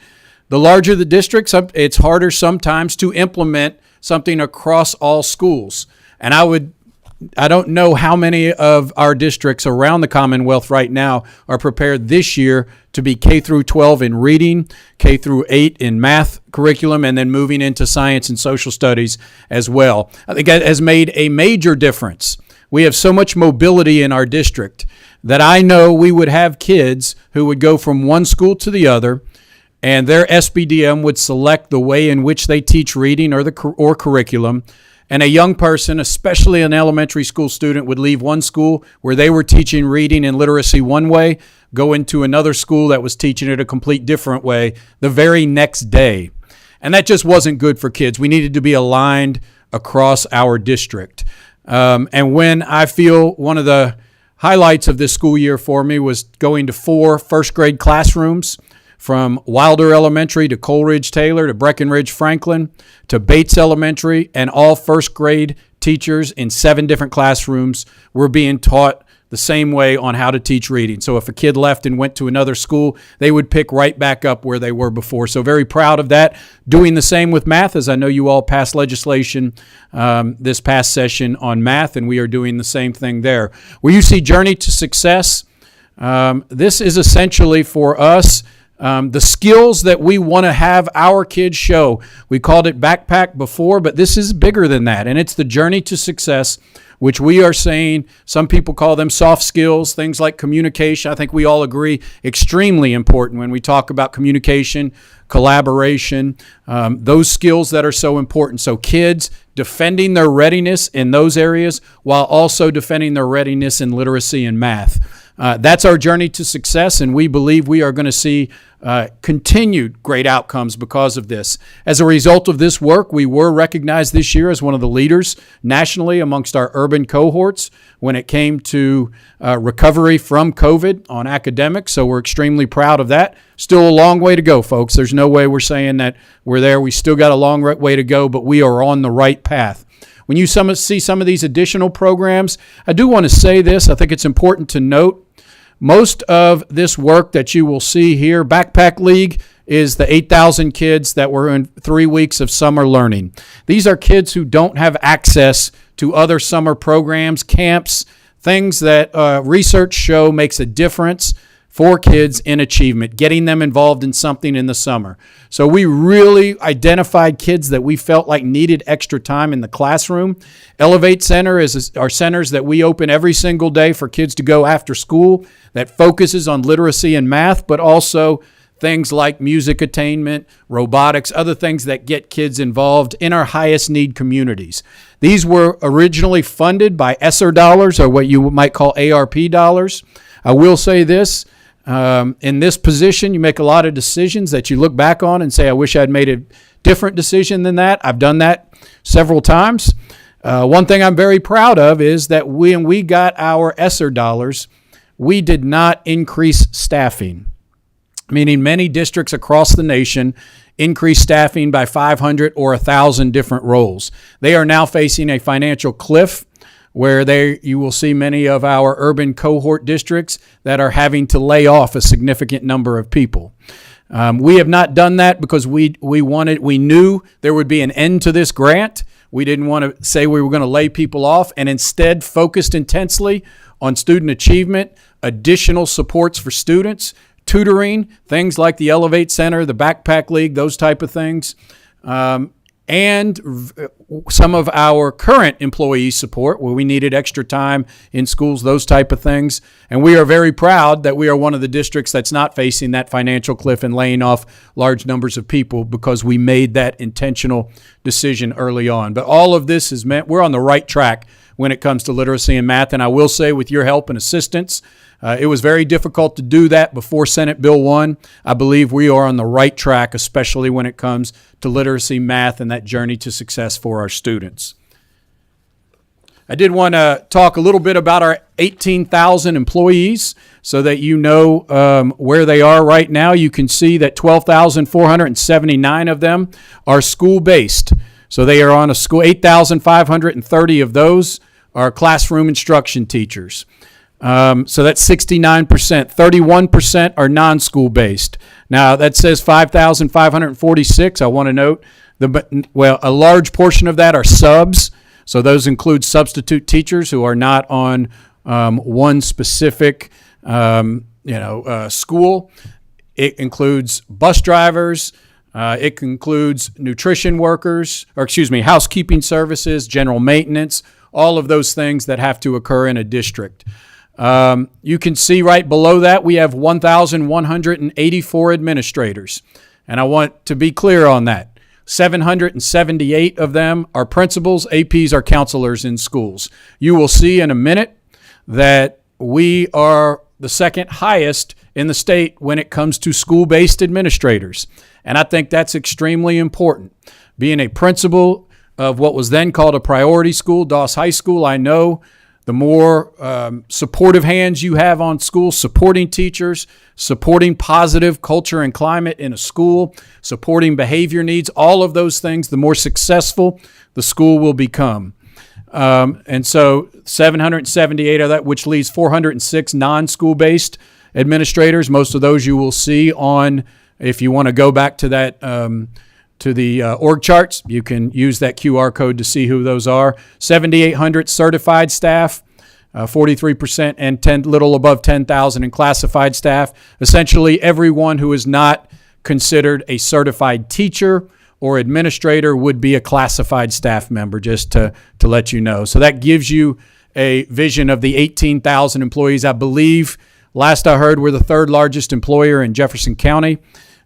The larger the districts, it's harder sometimes to implement something across all schools. And I don't know how many of our districts around the Commonwealth right now are prepared this year to be K through 12 in reading, K through 8 in math curriculum, and then moving into science and social studies as well. I think that has made a major difference. We have so much mobility in our district that I know we would have kids who would go from one school to the other, and their SBDM would select the way in which they teach reading or curriculum. And a young person, especially an elementary school student, would leave one school where they were teaching reading and literacy one way, go into another school that was teaching it a complete different way the very next day. And that just wasn't good for kids. We needed to be aligned across our district. And when I feel one of the highlights of this school year for me was going to 4 first grade classrooms, from Wilder Elementary to Coleridge Taylor to Breckenridge Franklin to Bates Elementary, and all first grade teachers in 7 different classrooms were being taught the same way on how to teach reading. So if a kid left and went to another school, they would pick right back up where they were before. So very proud of that. Doing the same with math, as I know you all passed legislation this past session on math, and we are doing the same thing there. Where you see Journey to Success, this is essentially for us the skills that we want to have our kids show. We called it backpack before, but this is bigger than that. And it's the Journey to Success, which we are saying, some people call them soft skills, things like communication. I think we all agree, extremely important when we talk about communication, collaboration, those skills that are so important. So kids defending their readiness in those areas while also defending their readiness in literacy and math. That's our Journey to Success, and we believe we are going to see continued great outcomes because of this. As a result of this work, we were recognized this year as one of the leaders nationally amongst our urban cohorts when it came to recovery from COVID on academics, so we're extremely proud of that. Still a long way to go, folks. There's no way we're saying that we're there. We still got a long way to go, but we are on the right path. When you see some of these additional programs, I do want to say this. I think it's important to note most of this work that you will see here, Backpack League, is the 8,000 kids that were in 3 weeks of summer learning. These are kids who don't have access to other summer programs, camps, things that research show makes a difference for kids in achievement, getting them involved in something in the summer. So we really identified kids that we felt like needed extra time in the classroom. Elevate Center is our centers that we open every single day for kids to go after school that focuses on literacy and math, but also things like music attainment, robotics, other things that get kids involved in our highest need communities. These were originally funded by ESSER dollars, or what you might call ARP dollars. I will say this. In this position, you make a lot of decisions that you look back on and say, I wish I'd made a different decision than that. I've done that several times. One thing I'm very proud of is that when we got our ESSER dollars, we did not increase staffing, meaning many districts across the nation increase staffing by 500 or 1,000 different roles. They are now facing a financial cliff where you will see many of our urban cohort districts that are having to lay off a significant number of people. We have not done that because we knew there would be an end to this grant. We didn't want to say we were going to lay people off, and instead focused intensely on student achievement, additional supports for students, tutoring, things like the Elevate Center, the Backpack League, those type of things, and some of our current employee support where we needed extra time in schools, those type of things. And we are very proud that we are one of the districts that's not facing that financial cliff and laying off large numbers of people because we made that intentional decision early on. But all of this has meant we're on the right track when it comes to literacy and math. And I will say, with your help and assistance, it was very difficult to do that before Senate Bill 1. I believe we are on the right track, especially when it comes to literacy, math, and that journey to success for our students. I did want to talk a little bit about our 18,000 employees so that you know where they are right now. You can see that 12,479 of them are school-based. So they are on a school. 8,530 of those are classroom instruction teachers. So that's 69%. 31% are non-school based. Now that says 5,546. I want to note a large portion of that are subs. So those include substitute teachers who are not on one specific school. It includes bus drivers. It includes nutrition workers, housekeeping services, general maintenance, all of those things that have to occur in a district. You can see right below that we have 1,184 administrators. And I want to be clear on that. 778 of them are principals, APs are counselors in schools. You will see in a minute that we are the second highest in the state when it comes to school-based administrators. And I think that's extremely important. Being a principal of what was then called a priority school, Doss High School, I know the more supportive hands you have on schools, supporting teachers, supporting positive culture and climate in a school, supporting behavior needs, all of those things, the more successful the school will become. And so 778 of that, which leaves 406 non-school-based administrators. Most of those you will see on, if you want to go back to that, to the org charts, you can use that QR code to see who those are. 7,800 certified staff, 43%, and little above 10,000 in classified staff. Essentially, everyone who is not considered a certified teacher or administrator would be a classified staff member, just to let you know. So that gives you a vision of the 18,000 employees. I believe, last I heard, we're the third largest employer in Jefferson County.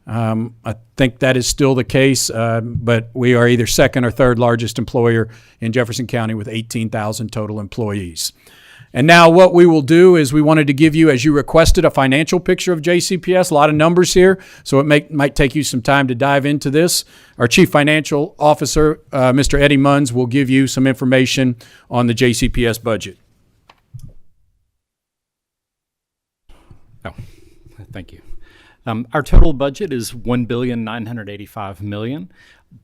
I think that is still the case, but we are either second or third largest employer in Jefferson County with 18,000 total employees. And now what we will do is we wanted to give you, as you requested, a financial picture of JCPS, a lot of numbers here, so it might take you some time to dive into this. Our Chief Financial Officer, Mr. Eddie Munns, will give you some information on the JCPS budget. Oh, thank you. Our total budget is $1,985,000,000.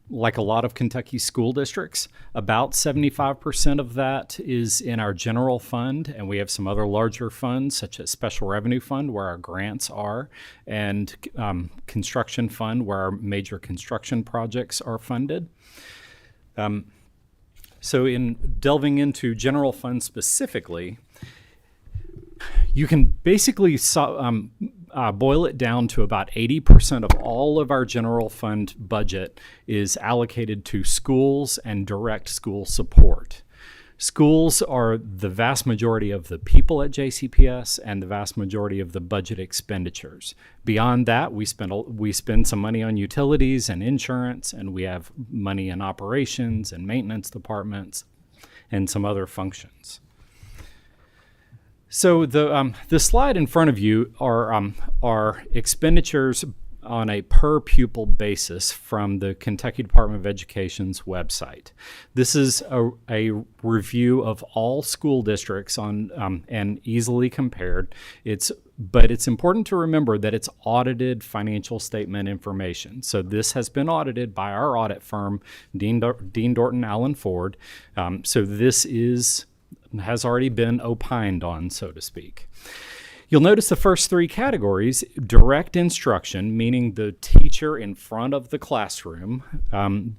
Like a lot of Kentucky school districts, about 75% of that is in our general fund, and we have some other larger funds such as special revenue fund where our grants are, and construction fund where our major construction projects are funded. So in delving into general fund specifically, you can basically boil it down to about 80% of all of our general fund budget is allocated to schools and direct school support. Schools are the vast majority of the people at JCPS and the vast majority of the budget expenditures. Beyond that, we spend some money on utilities and insurance, and we have money in operations and maintenance departments and some other functions. So the slide in front of you are expenditures on a per pupil basis from the Kentucky Department of Education's website. This is a review of all school districts and easily compared. But it's important to remember that it's audited financial statement information. So this has been audited by our audit firm, Dean Dorton Allen Ford. So this has already been opined on, so to speak. You'll notice the first three categories: direct instruction, meaning the teacher in front of the classroom,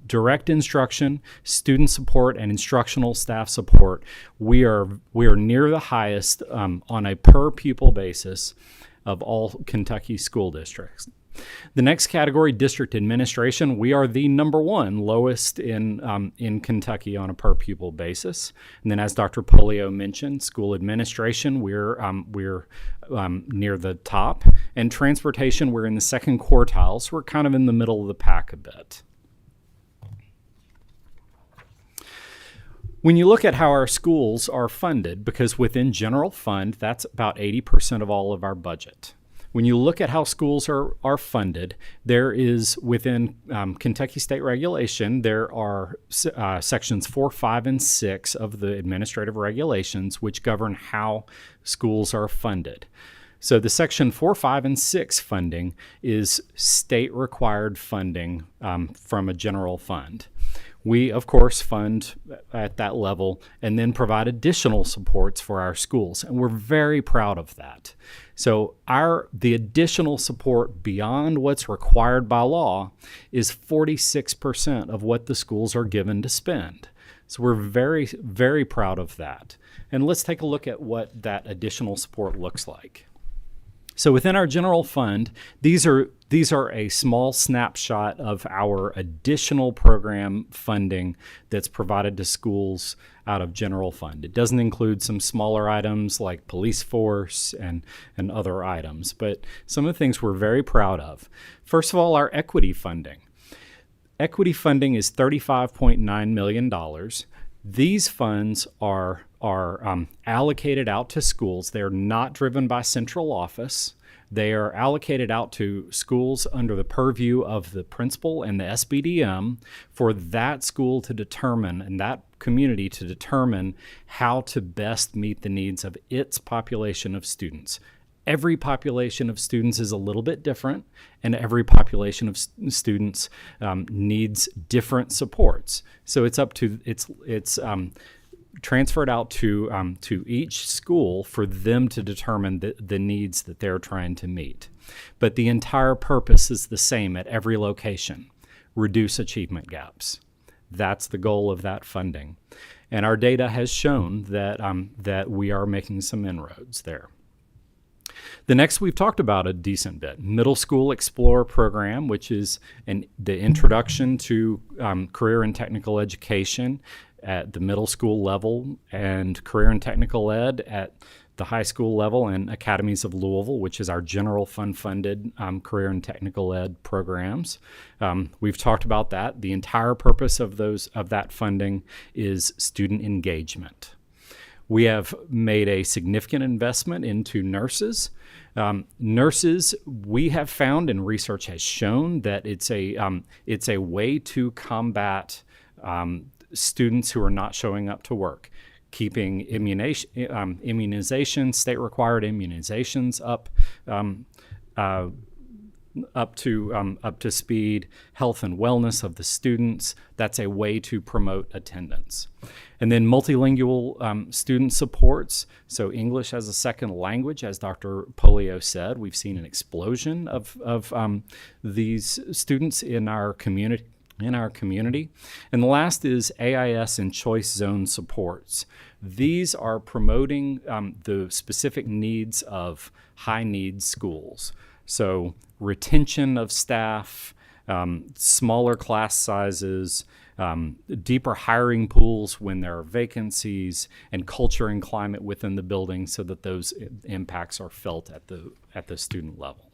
direct instruction, student support, and instructional staff support. We are near the highest on a per pupil basis of all Kentucky school districts. The next category, district administration, we are the number one lowest in Kentucky on a per pupil basis. And then, as Dr. Polio mentioned, school administration, we're near the top, and transportation, we're in the second quartile, so we're kind of in the middle of the pack a bit. When you look at how our schools are funded, because within general fund, that's about 80% of all of our budget. When you look at how schools are funded, there is within Kentucky state regulation, there are sections 4, 5, and 6 of the administrative regulations which govern how schools are funded. So the section 4, 5, and 6 funding is state required funding from a general fund. We, of course, fund at that level and then provide additional supports for our schools, and we're very proud of that. So the additional support beyond what's required by law is 46% of what the schools are given to spend. So we're very, very proud of that. And let's take a look at what that additional support looks like. So within our general fund, these are a small snapshot of our additional program funding that's provided to schools out of general fund. It doesn't include some smaller items like police force and other items, but some of the things we're very proud of. First of all, our equity funding. Equity funding is $35.9 million. These funds are allocated out to schools. They're not driven by central office. They are allocated out to schools under the purview of the principal and the SBDM for that school to determine, and that community to determine how to best meet the needs of its population of students. Every population of students is a little bit different, and every population of students needs different supports. So it's up to it's transferred out to each school for them to determine the needs that they're trying to meet. But the entire purpose is the same at every location: reduce achievement gaps. That's the goal of that funding, and our data has shown that we are making some inroads there. The next, we've talked about a decent bit, Middle School Explorer program, which is the introduction to career and technical education at the middle school level, and career and technical ed at the high school level, and Academies of Louisville, which is our general fund funded career and technical ed programs. We've talked about that. The entire purpose of that funding is student engagement. We have made a significant investment into nurses. Nurses, we have found, and research has shown, that it's a way to combat students who are not showing up to work, keeping immunization, state-required immunizations up to speed, health and wellness of the students. That's a way to promote attendance. And then multilingual student supports. So English as a second language, as Dr. Polio said, we've seen an explosion of these students in our community. And the last is AIS and choice zone supports. These are promoting the specific needs of high needs schools. So retention of staff, smaller class sizes, deeper hiring pools when there are vacancies, and culture and climate within the building so that those impacts are felt at the student level.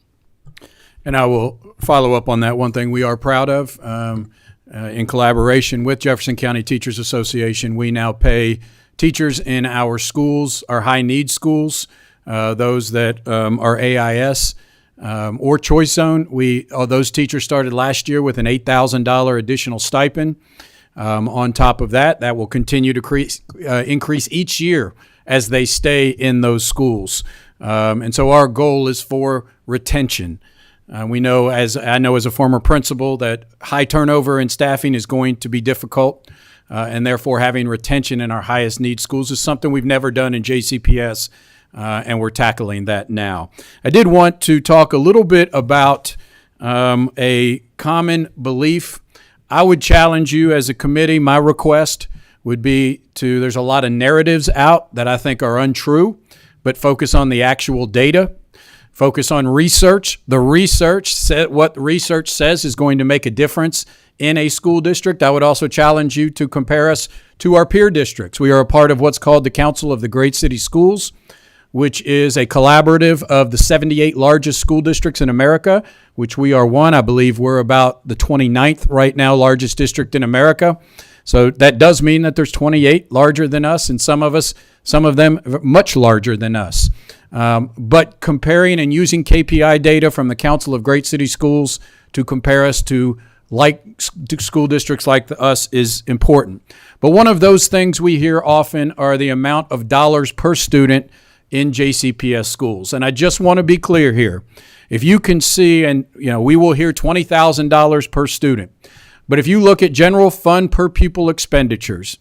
And I will follow up on that. One thing we are proud of, in collaboration with Jefferson County Teachers Association, we now pay teachers in our schools, our high need schools, those that are AIS, or Choice Zone. Those teachers started last year with an $8,000 additional stipend. On top of that, that will continue to increase each year as they stay in those schools. And so our goal is for retention. We know, as a former principal, that high turnover in staffing is going to be difficult, and therefore having retention in our highest need schools is something we've never done in JCPS, and we're tackling that now. I did want to talk a little bit about a common belief. I would challenge you as a committee. My request would be there's a lot of narratives out that I think are untrue, but focus on the actual data. Focus on research. What the research says is going to make a difference in a school district. I would also challenge you to compare us to our peer districts. We are a part of what's called the Council of the Great City Schools, which is a collaborative of the 78 largest school districts in America, which we are one. I believe we're about the 29th right now largest district in America. So that does mean that there's 28 larger than us, and some of them much larger than us. But comparing and using KPI data from the Council of Great City Schools to compare us to school districts like us is important. But one of those things we hear often are the amount of dollars per student in JCPS schools. And I just want to be clear here. If you can see, and we will hear $20,000 per student. But if you look at general fund per pupil expenditures,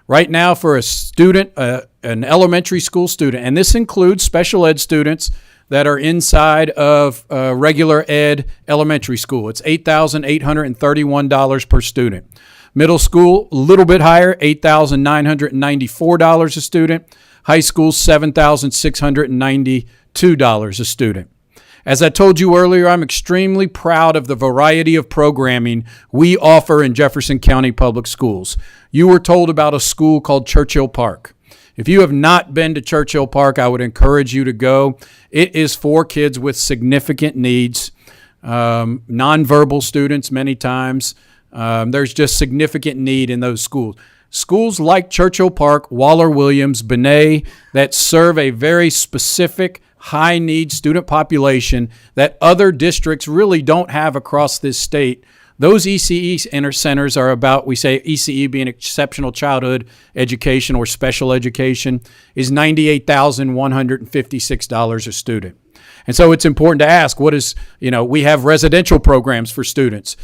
right now for a student, an elementary school student, and this includes special ed students that are inside of regular ed elementary school, it's $8,831 per student. Middle school, a little bit higher, $8,994 a student. High school, $7,692 a student. As I told you earlier, I'm extremely proud of the variety of programming we offer in Jefferson County Public Schools. You were told about a school called Churchill Park. If you have not been to Churchill Park, I would encourage you to go. It is for kids with significant needs, nonverbal students many times. There's just significant need in those schools. Schools like Churchill Park, Waller-Williams, Benet, that serve a very specific high-need student population that other districts really don't have across this state. Those ECE centers are about, we say ECE being exceptional childhood education or special education, is $98,156 a student. And so it's important to ask, we have residential programs for students.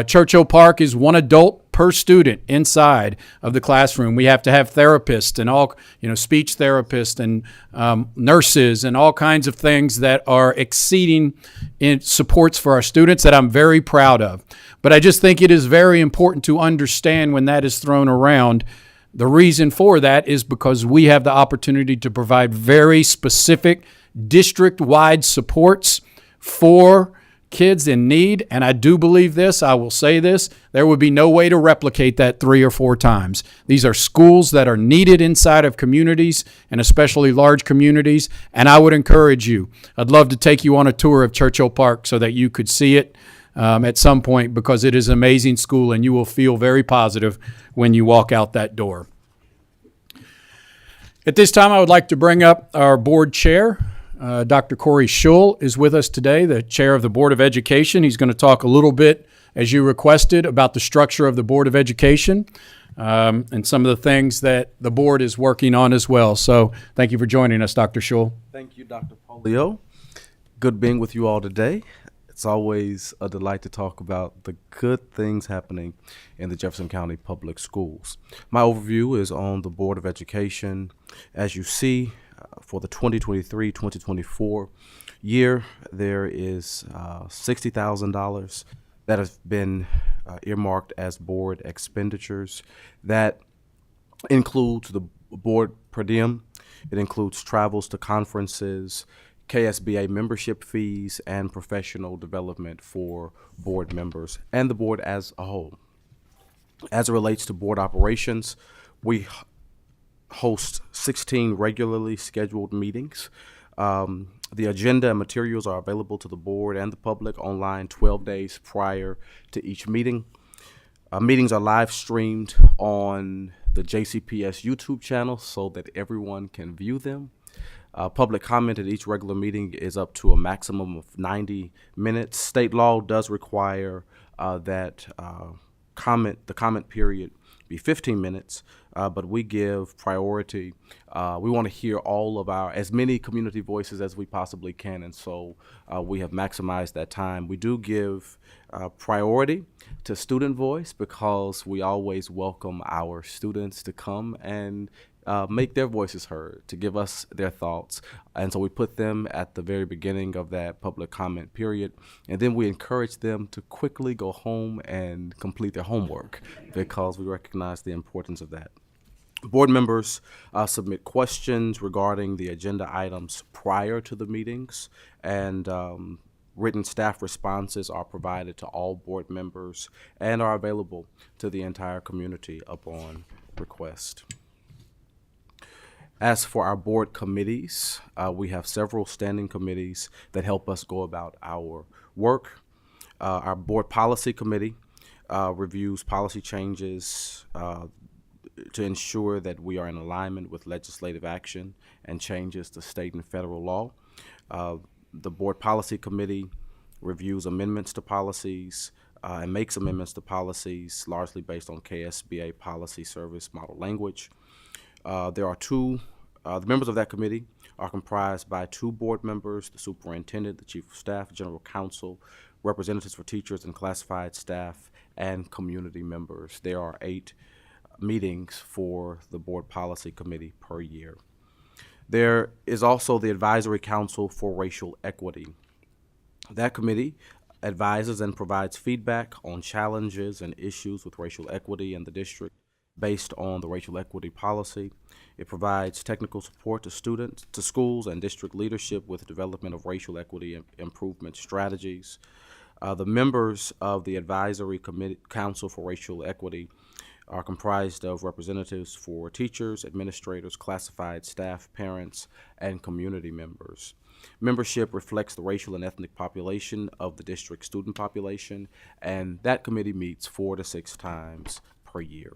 Churchill Park is one adult per student inside of the classroom. We have to have therapists and all, speech therapists and nurses and all kinds of things that are exceeding in supports for our students that I'm very proud of. But I just think it is very important to understand when that is thrown around. The reason for that is because we have the opportunity to provide very specific district-wide supports for kids in need, and I do believe this, I will say this, there would be no way to replicate that 3 or 4 times. These are schools that are needed inside of communities, and especially large communities, and I would encourage you. I'd love to take you on a tour of Churchill Park so that you could see it at some point, because it is an amazing school, and you will feel very positive when you walk out that door. At this time, I would like to bring up our board chair. Dr. Corey Schull is with us today, the chair of the Board of Education. He's going to talk a little bit, as you requested, about the structure of the Board of Education and some of the things that the board is working on as well. So thank you for joining us, Dr. Schull. Thank you, Dr. Polio. Good being with you all today. It's always a delight to talk about the good things happening in the Jefferson County Public Schools. My overview is on the Board of Education. As you see, for the 2023-2024 year, there is $60,000 that has been earmarked as board expenditures. That includes the board per diem. It includes travels to conferences, KSBA membership fees, and professional development for board members and the board as a whole. As it relates to board operations, we host 16 regularly scheduled meetings. The agenda and materials are available to the board and the public online 12 days prior to each meeting. Meetings are live streamed on the JCPS YouTube channel so that everyone can view them. Public comment at each regular meeting is up to a maximum of 90 minutes. State law does require that the comment period be 15 minutes, but we give priority. We want to hear as many community voices as we possibly can, and so we have maximized that time. We do give priority to student voice because we always welcome our students to come and make their voices heard, to give us their thoughts. And so we put them at the very beginning of that public comment period. And then we encourage them to quickly go home and complete their homework because we recognize the importance of that. Board members submit questions regarding the agenda items prior to the meetings, and written staff responses are provided to all board members and are available to the entire community upon request. As for our board committees, we have several standing committees that help us go about our work. Our board policy committee reviews policy changes to ensure that we are in alignment with legislative action and changes to state and federal law. The board policy committee reviews amendments to policies and makes amendments to policies largely based on KSBA policy service model language. The members of that committee are comprised by 2 board members, the superintendent, the chief of staff, general counsel, representatives for teachers and classified staff, and community members. There are 8 meetings for the board policy committee per year. There is also the advisory council for racial equity. That committee advises and provides feedback on challenges and issues with racial equity in the district based on the racial equity policy. It provides technical support to students, to schools, and district leadership with the development of racial equity improvement strategies. The members of the advisory council for racial equity are comprised of representatives for teachers, administrators, classified staff, parents, and community members. Membership reflects the racial and ethnic population of the district student population, and that committee meets 4 to 6 times per year.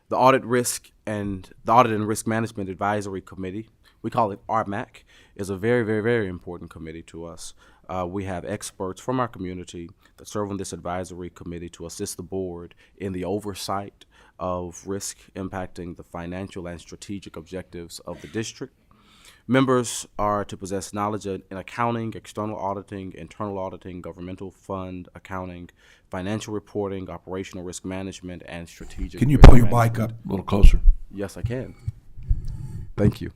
The Audit and Risk Management Advisory Committee, we call it RMAC, is a very, very, very important committee to us. We have experts from our community that serve on this advisory committee to assist the board in the oversight of risk impacting the financial and strategic objectives of the district. Members are to possess knowledge in accounting, external auditing, internal auditing, governmental fund accounting, financial reporting, operational risk management, and strategic. Can you risk pull your management. mic up a little closer? Yes, I can. Thank you.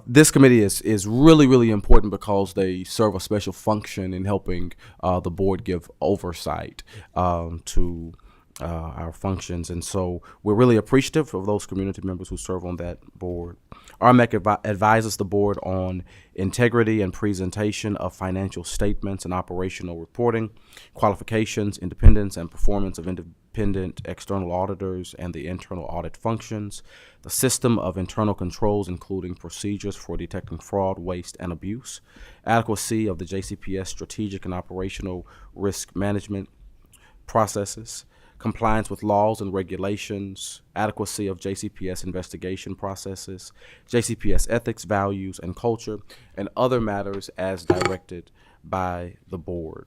This committee is really, really important because they serve a special function in helping the board give oversight to our functions. And so we're really appreciative of those community members who serve on that board. RMAC advises the board on integrity and presentation of financial statements and operational reporting, qualifications, independence, and performance of independent external auditors and the internal audit functions, the system of internal controls, including procedures for detecting fraud, waste, and abuse, adequacy of the JCPS strategic and operational risk management processes, compliance with laws and regulations, adequacy of JCPS investigation processes, JCPS ethics, values, and culture, and other matters as directed by the board.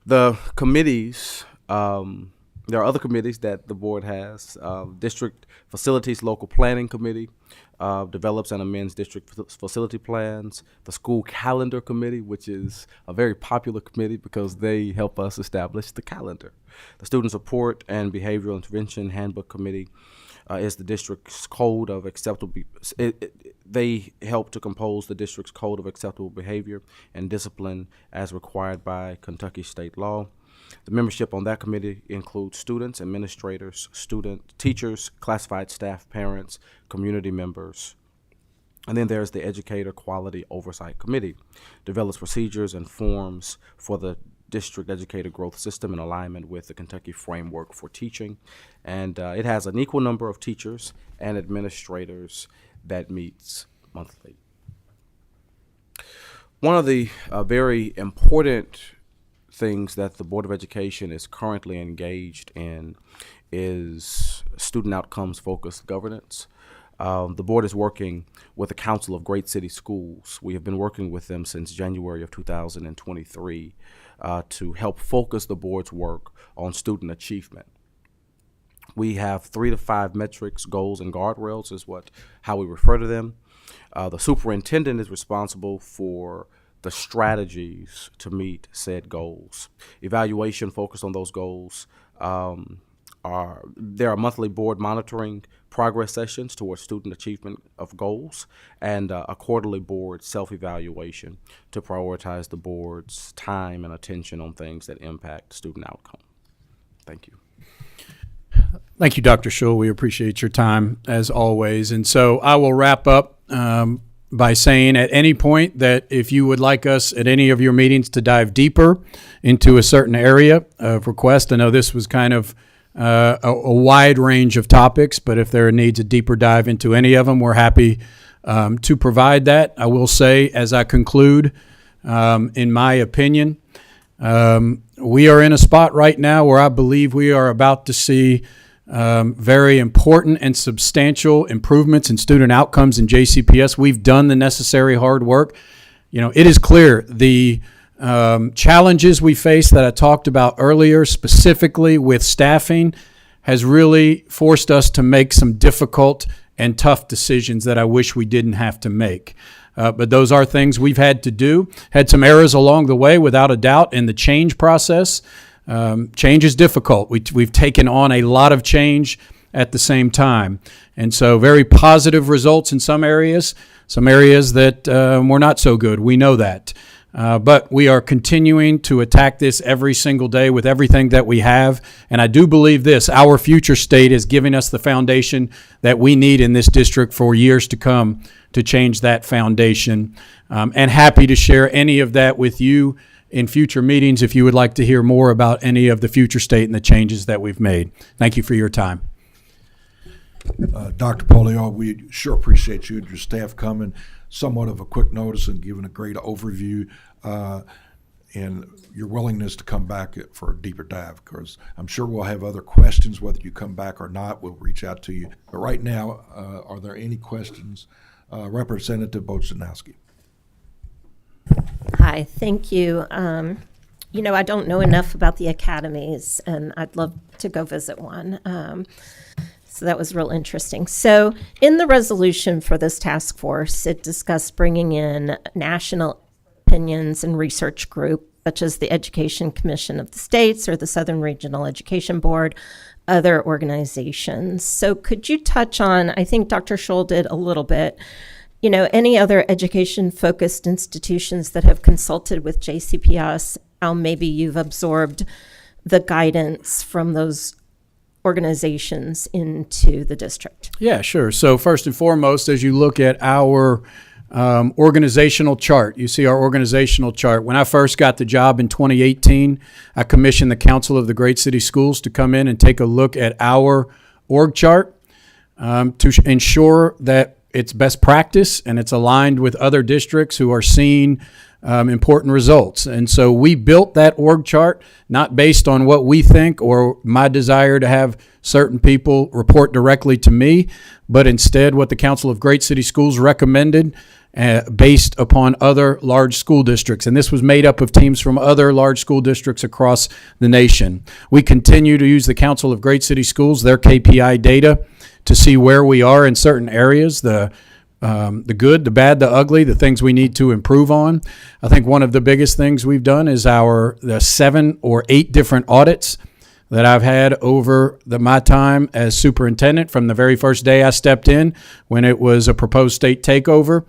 The committees, there are other committees that the board has. District Facilities Local Planning Committee develops and amends district facility plans. The School Calendar Committee, which is a very popular committee because they help us establish the calendar. The Student Support and Behavioral Intervention Handbook Committee is the district's code of acceptable. They help to compose the district's code of acceptable behavior and discipline as required by Kentucky state law. The membership on that committee includes students, administrators, teachers, classified staff, parents, community members. And then there's the Educator Quality Oversight Committee, develops procedures and forms for the district educator growth system in alignment with the Kentucky Framework for Teaching. And it has an equal number of teachers and administrators that meets monthly. One of the very important things that the Board of Education is currently engaged in is student outcomes focused governance. The board is working with the Council of Great City Schools. We have been working with them since January of 2023 to help focus the board's work on student achievement. We have 3 to 5 metrics, goals, and guardrails is how we refer to them. The superintendent is responsible for the strategies to meet said goals. Evaluation focused on those goals. There are monthly board monitoring progress sessions towards student achievement of goals, and a quarterly board self-evaluation to prioritize the board's time and attention on things that impact student outcome. Thank you. Thank you, Dr. Schull. We appreciate your time as always. And so I will wrap up by saying at any point that if you would like us at any of your meetings to dive deeper into a certain area of request, I know this was kind of a wide range of topics, but if there needs a deeper dive into any of them, we're happy to provide that. I will say, as I conclude, in my opinion, we are in a spot right now where I believe we are about to see very important and substantial improvements in student outcomes in JCPS. We've done the necessary hard work. It is clear the challenges we face that I talked about earlier, specifically with staffing, has really forced us to make some difficult and tough decisions that I wish we didn't have to make. But those are things we've had to do. Had some errors along the way, without a doubt, in the change process. Change is difficult. We've taken on a lot of change at the same time. And so very positive results in some areas that were not so good. We know that. But we are continuing to attack this every single day with everything that we have. And I do believe this, our future state is giving us the foundation that we need in this district for years to come to change that foundation. And happy to share any of that with you in future meetings if you would like to hear more about any of the future state and the changes that we've made. Thank you for your time. Dr. Polio, we sure appreciate you and your staff coming somewhat of a quick notice and giving a great overview and your willingness to come back for a deeper dive, because I'm sure we'll have other questions. Whether you come back or not, we'll reach out to you. But right now, are there any questions? Representative Bochanowski. Hi, thank you. I don't know enough about the academies, and I'd love to go visit one. So that was real interesting. So in the resolution for this task force, it discussed bringing in national opinions and research groups, such as the Education Commission of the States or the Southern Regional Education Board, other organizations. So could you touch on, I think Dr. Schull did a little bit, any other education-focused institutions that have consulted with JCPS, how maybe you've absorbed the guidance from those organizations into the district? Yeah, sure. So first and foremost, as you look at our organizational chart, you see our organizational chart. When I first got the job in 2018, I commissioned the Council of the Great City Schools to come in and take a look at our org chart to ensure that it's best practice and it's aligned with other districts who are seeing important results. And so we built that org chart not based on what we think or my desire to have certain people report directly to me, but instead what the Council of Great City Schools recommended based upon other large school districts. And this was made up of teams from other large school districts across the nation. We continue to use the Council of Great City Schools, their KPI data, to see where we are in certain areas, the good, the bad, the ugly, the things we need to improve on. I think one of the biggest things we've done is the 7 or 8 different audits that I've had over my time as superintendent from the very first day I stepped in when it was a proposed state takeover.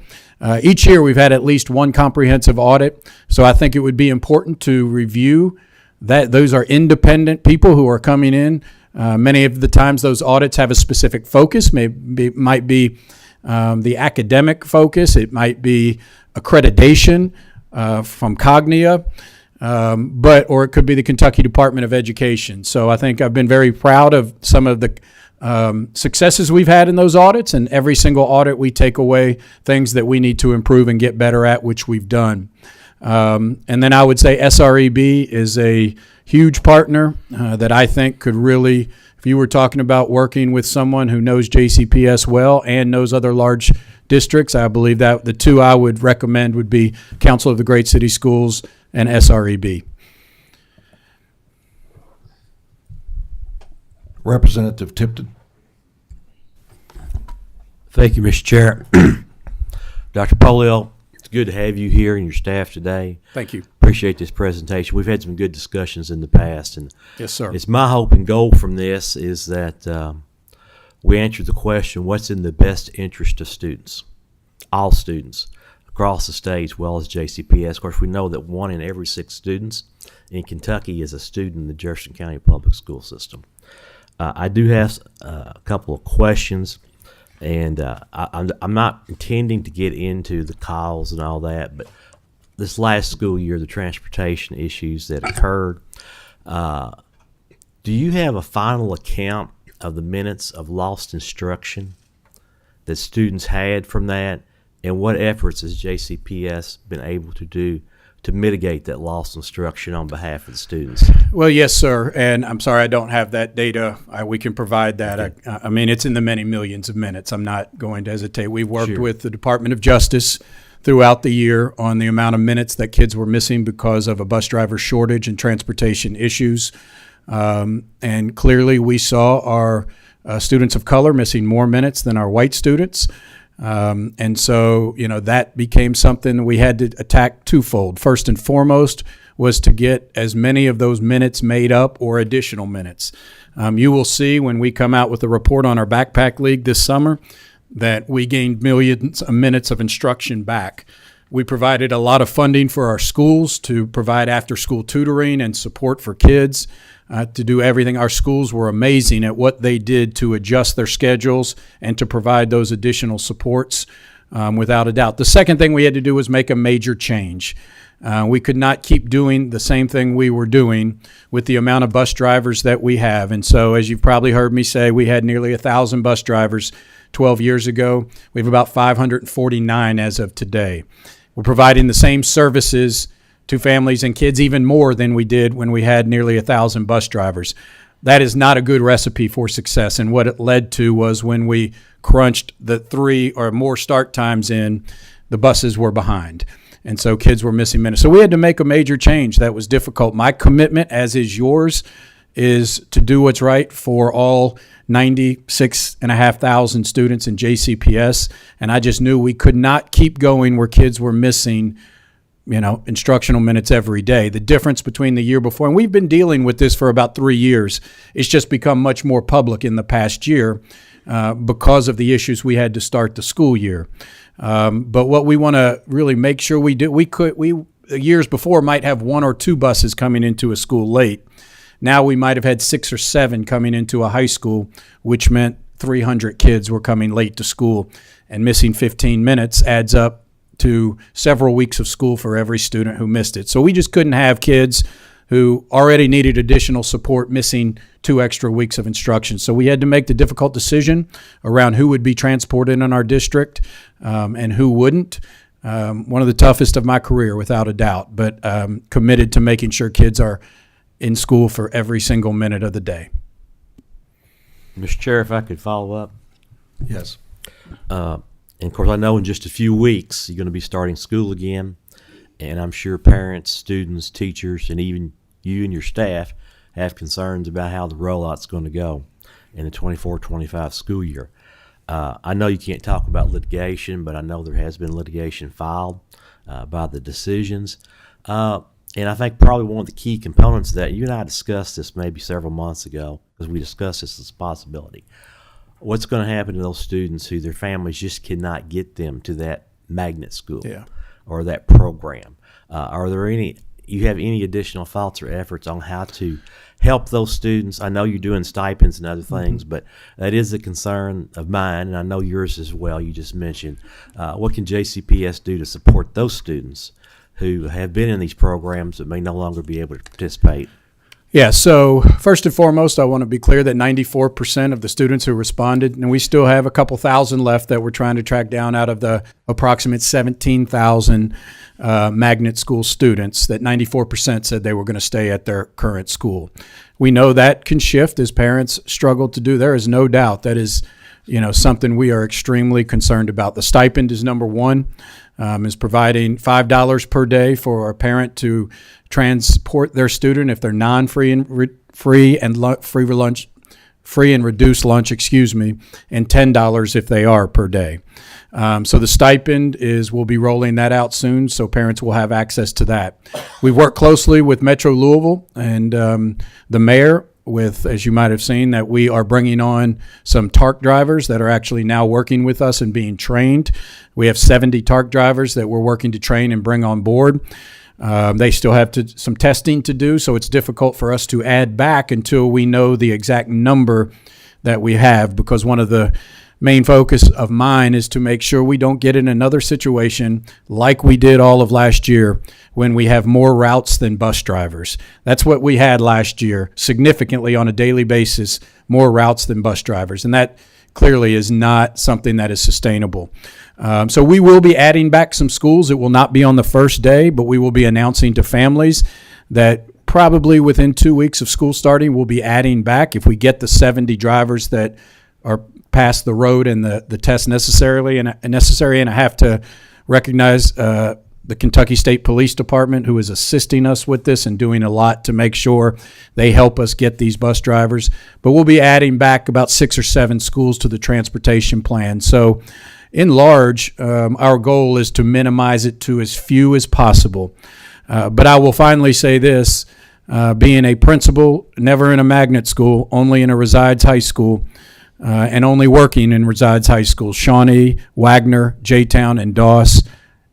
Each year we've had at least one comprehensive audit, so I think it would be important to review that. Those are independent people who are coming in. Many of the times those audits have a specific focus. Might be the academic focus. It might be accreditation from Cognia, or it could be the Kentucky Department of Education. So I think I've been very proud of some of the successes we've had in those audits, and every single audit we take away things that we need to improve and get better at, which we've done. And then I would say SREB is a huge partner that I think could really If you were talking about working with someone who knows JCPS well and knows other large districts, I believe that the two I would recommend would be Council of the Great City Schools and SREB. Representative Tipton. Thank you, Mr. Chair. Dr. Polio, it's good to have you here and your staff today. Thank you. Appreciate this presentation. We've had some good discussions in the past, and Yes, sir. it's my hope and goal from this is that we answer the question, what's in the best interest of students, all students across the state as well as JCPS. Of course, we know that 1 in every 6 students in Kentucky is a student in the Jefferson County Public School System. I do have a couple of questions, and I'm not intending to get into the calls and all that, but this last school year, the transportation issues that occurred, do you have a final account of the minutes of lost instruction that students had from that, and what efforts has JCPS been able to do to mitigate that lost instruction on behalf of the students? Well, yes, sir. And I'm sorry I don't have that data. We can provide that. Okay. I mean, it's in the many millions of minutes. I'm not going to hesitate. We've worked with the Department of Justice throughout the year on the amount of minutes that kids were missing because of a bus driver shortage and transportation issues. And clearly we saw our students of color missing more minutes than our white students. And so, that became something we had to attack twofold. First and foremost was to get as many of those minutes made up or additional minutes. You will see when we come out with a report on our Backpack League this summer that we gained millions of minutes of instruction back. We provided a lot of funding for our schools to provide after-school tutoring and support for kids, to do everything. Our schools were amazing at what they did to adjust their schedules and to provide those additional supports, without a doubt. The second thing we had to do was make a major change. We could not keep doing the same thing we were doing with the amount of bus drivers that we have. And so, as you've probably heard me say, we had nearly 1,000 bus drivers 12 years ago. We have about 549 as of today. We're providing the same services to families and kids, even more than we did when we had nearly 1,000 bus drivers. That is not a good recipe for success. And what it led to was when we crunched the 3 or more start times in, the buses were behind. And so kids were missing minutes. So we had to make a major change. That was difficult. My commitment, as is yours, is to do what's right for all 96,500 students in JCPS. And I just knew we could not keep going where kids were missing instructional minutes every day. The difference between the year before, and we've been dealing with this for about 3 years, it's just become much more public in the past year because of the issues we had to start the school year. But what we want to really make sure we do, we years before might have 1 or 2 buses coming into a school late. Now we might have had 6 or 7 coming into a high school, which meant 300 kids were coming late to school, and missing 15 minutes adds up to several weeks of school for every student who missed it. So we just couldn't have kids who already needed additional support missing 2 extra weeks of instruction. So we had to make the difficult decision around who would be transported in our district and who wouldn't. One of the toughest of my career, without a doubt, but committed to making sure kids are in school for every single minute of the day. Mr. Chair, if I could follow up. Yes. And of course, I know in just a few weeks you're going to be starting school again, and I'm sure parents, students, teachers, and even you and your staff have concerns about how the rollout's going to go in the 24-25 school year. I know you can't talk about litigation, but I know there has been litigation filed by the decisions. And I think probably one of the key components of that, you and I discussed this maybe several months ago, because we discussed this as a possibility. What's going to happen to those students who their families just cannot get them to that magnet school or that program? Are there you have any additional thoughts or efforts on how to help those students? I know you're doing stipends and other things, but that is a concern of mine, and I know yours as well. You just mentioned. What can JCPS do to support those students who have been in these programs that may no longer be able to participate? Yeah, so first and foremost, I want to be clear that 94% of the students who responded, and we still have a couple thousand left that we're trying to track down out of the approximate 17,000 magnet school students, that 94% said they were going to stay at their current school. We know that can shift as parents struggle to do. There is no doubt that is, something we are extremely concerned about. The stipend is number one, is providing $5 per day for a parent to transport their student if they're non-free and free and reduced lunch, and $10 if they are per day. So the stipend we'll be rolling that out soon, so parents will have access to that. We've worked closely with Metro Louisville and the mayor as you might have seen, that we are bringing on some TARC drivers that are actually now working with us and being trained. We have 70 TARC drivers that we're working to train and bring on board. They still have some testing to do, so it's difficult for us to add back until we know the exact number that we have, because one of the main focus of mine is to make sure we don't get in another situation like we did all of last year when we have more routes than bus drivers. That's what we had last year, significantly on a daily basis, more routes than bus drivers. And that clearly is not something that is sustainable. So we will be adding back some schools. It will not be on the first day, but we will be announcing to families that probably within 2 weeks of school starting, we'll be adding back, if we get the 70 drivers that are past the road and the test necessary. And I have to recognize the Kentucky State Police Department, who is assisting us with this and doing a lot to make sure they help us get these bus drivers. But we'll be adding back about 6 or 7 schools to the transportation plan. So in large, our goal is to minimize it to as few as possible. But I will finally say this, being a principal, never in a magnet school, only in a Resides High School, and only working in Resides High School, Shawnee, Wagner, J-Town, and Doss,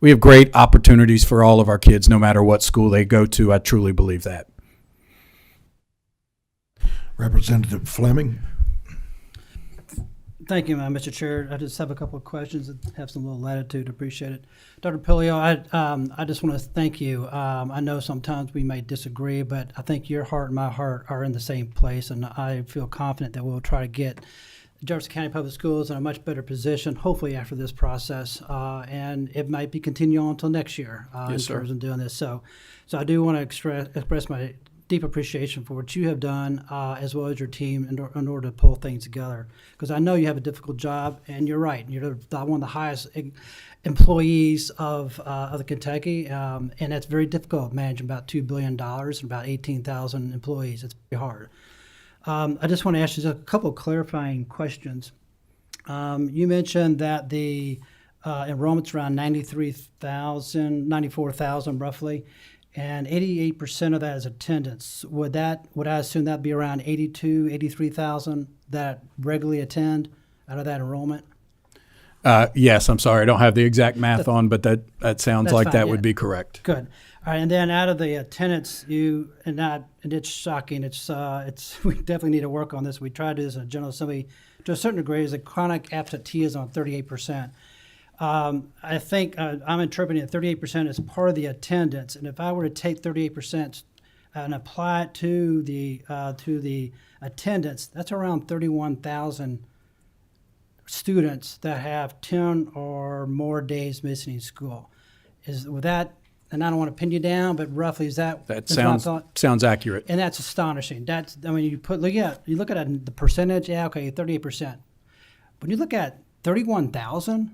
we have great opportunities for all of our kids, no matter what school they go to. I truly believe that. Representative Fleming. Thank you, Mr. Chair. I just have a couple of questions that have some little latitude. Appreciate it. Dr. Pillio, I just want to thank you. I know sometimes we may disagree, but I think your heart and my heart are in the same place, and I feel confident that we'll try to get Jefferson County Public Schools in a much better position, hopefully after this process, and it might be continue on until next year Yes, sir. terms of doing this. So I do want to express my deep appreciation for what you have done, as well as your team in order to pull things together. Because I know you have a difficult job, and you're right. You're one of the highest employees of the Kentucky, and that's very difficult, managing about $2 billion and about 18,000 employees. It's very hard. I just want to ask you just a couple of clarifying questions. You mentioned that the enrollment's around 94,000 roughly, and 88% of that is attendance. Would I assume that'd be around 83,000 that regularly attend out of that enrollment? Yes, I'm sorry, I don't have the exact math on, but that sounds like fine, that yeah. would be correct. Good. All right, and then out of the attendance, and it's shocking. It's we definitely need to work on this. We tried to do this in General Assembly to a certain degree. Is a chronic absenteeism on 38%. I think I'm interpreting that 38% as part of the attendance, and if I were to take 38% and apply it to the attendance, that's around 31,000 students that have 10 or more days missing school. With that? And I don't want to pin you down, but roughly is that? That that's my thought? sounds accurate. And that's astonishing. You look at the percentage. Yeah, okay, 38%. When you look at 31,000,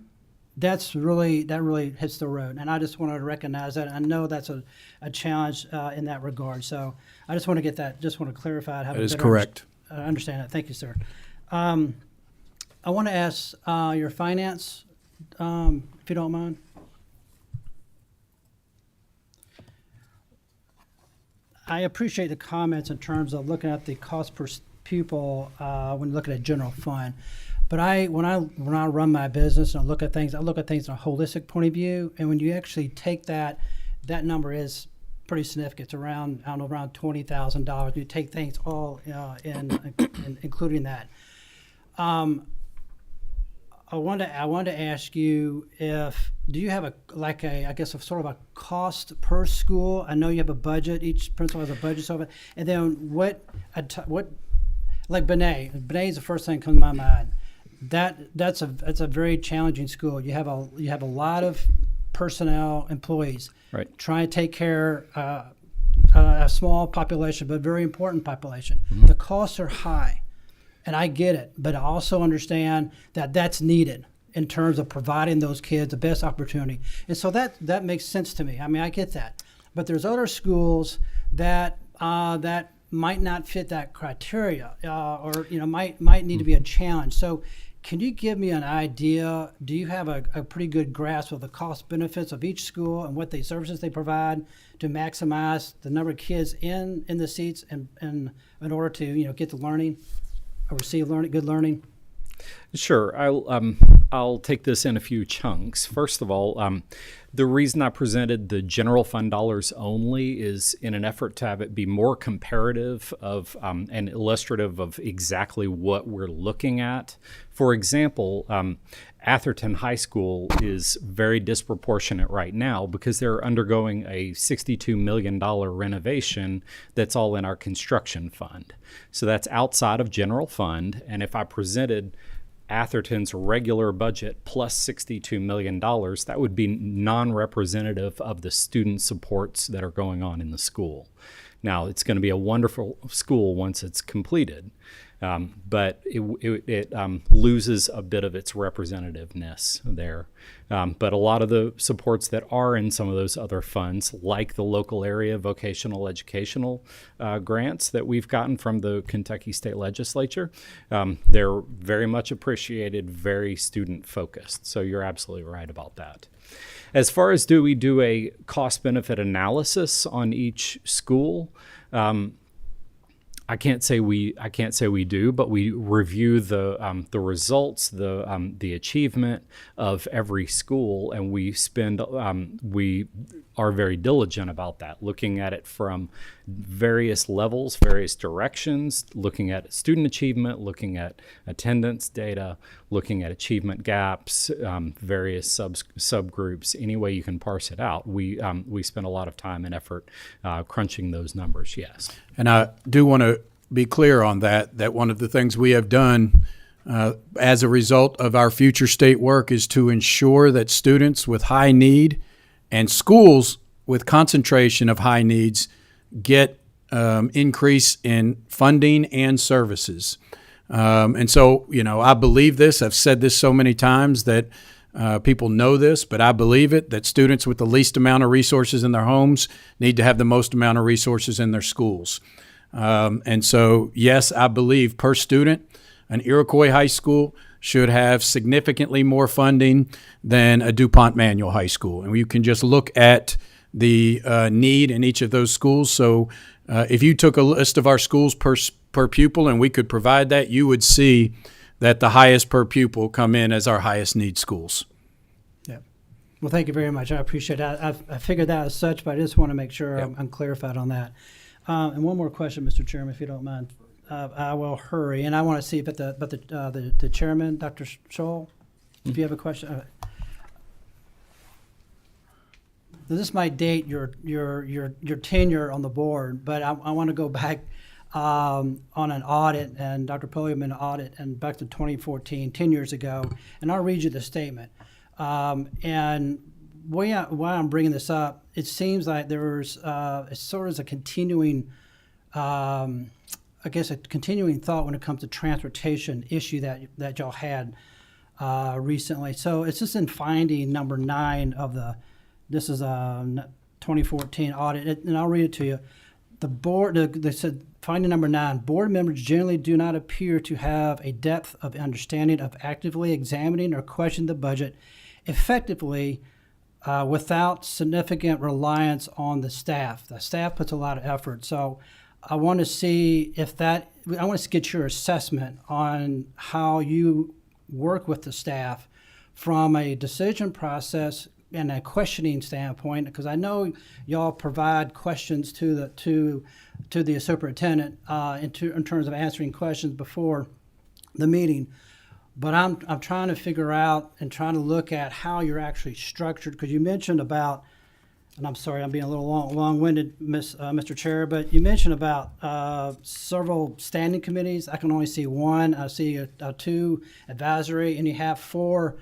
that really hits the road. And I just wanted to recognize that. I know that's a challenge in that regard. So I just want to get that. Just want to clarify it. That is correct. Understand that. Thank you, sir. I want to ask your finance, if you don't mind. I appreciate the comments in terms of looking at the cost per pupil when looking at general fund. But when I run my business and I look at things in a holistic point of view. And when you actually take that number is pretty significant. It's around $20,000. You take things all in including that. I wanted to ask you do you have a sort of a cost per school? I know you have a budget. Each principal has a budget, so and then what like Benet is the first thing that comes to my mind. That's a very challenging school. You have a lot of personnel, employees, right, trying to take care a small population, but very important population. Mm-hmm. The costs are high, and I get it, but I also understand that that's needed in terms of providing those kids the best opportunity. And so that makes sense to me. I mean, I get that, but there's other schools that might not fit that criteria, or might need to be a challenge. So, can you give me an idea? Do you have a pretty good grasp of the cost benefits of each school and what the services they provide to maximize the number of kids in the seats and in order to get the learning or receive good learning? Sure. I'll take this in a few chunks. First of all, the reason I presented the general fund dollars only is in an effort to have it be more comparative of and illustrative of exactly what we're looking at. For example, Atherton High School is very disproportionate right now because they're undergoing a $62 million renovation that's all in our construction fund. So that's outside of general fund. And if I presented Atherton's regular budget plus $62 million, that would be non-representative of the student supports that are going on in the school. Now, it's going to be a wonderful school once it's completed, but it loses a bit of its representativeness there. But a lot of the supports that are in some of those other funds, like the local area vocational educational grants that we've gotten from the Kentucky State Legislature, they're very much appreciated, very student focused. So you're absolutely right about that. As far as do we do a cost-benefit analysis on each school, I can't say we do, but we review the results, the achievement of every school, and we are very diligent about that, looking at it from various levels, various directions, looking at student achievement, looking at attendance data, looking at achievement gaps, various subgroups. Any way you can parse it out, we spend a lot of time and effort crunching those numbers. Yes. And I do want to be clear on that one of the things we have done as a result of our future state work is to ensure that students with high need and schools with concentration of high needs get increase in funding and services. And so, I believe this. I've said this so many times that people know this, but I believe it, that students with the least amount of resources in their homes need to have the most amount of resources in their schools. And so, yes, I believe per student, an Iroquois high school should have significantly more funding than a DuPont Manual High School. And you can just look at the need in each of those schools. So if you took a list of our schools per pupil and we could provide that, you would see that the highest per pupil come in as our highest need schools. Yeah. Well, thank you very much. I appreciate that. I figured that as such, but I just want to make sure I'm clarified on that. And one more question, Mr. Chairman, if you don't mind. I will hurry, and I want to see if the chairman, Dr. Scholl, if you have a question. This might date your tenure on the board, but I want to go back on an audit, and Dr. Pulliam audit, and back to 2014, 10 years ago, and I'll read you the statement. And why I'm bringing this up, it seems like there's sort of a continuing, a continuing thought when it comes to transportation issue that y'all had recently. So it's just in finding number 9 of this is a 2014 audit, and I'll read it to you. The board, they said, finding number 9, board members generally do not appear to have a depth of understanding of actively examining or questioning the budget effectively without significant reliance on the staff. The staff puts a lot of effort. So I want to see I want to get your assessment on how you work with the staff from a decision process and a questioning standpoint, because I know y'all provide questions to the superintendent in terms of answering questions before the meeting. but I'm trying to figure out and trying to look at how you're actually structured, because you mentioned about, and I'm sorry, I'm being a little long-winded, Mr. Chair, but you mentioned about several standing committees. I can only see one. I see two advisory, and you have four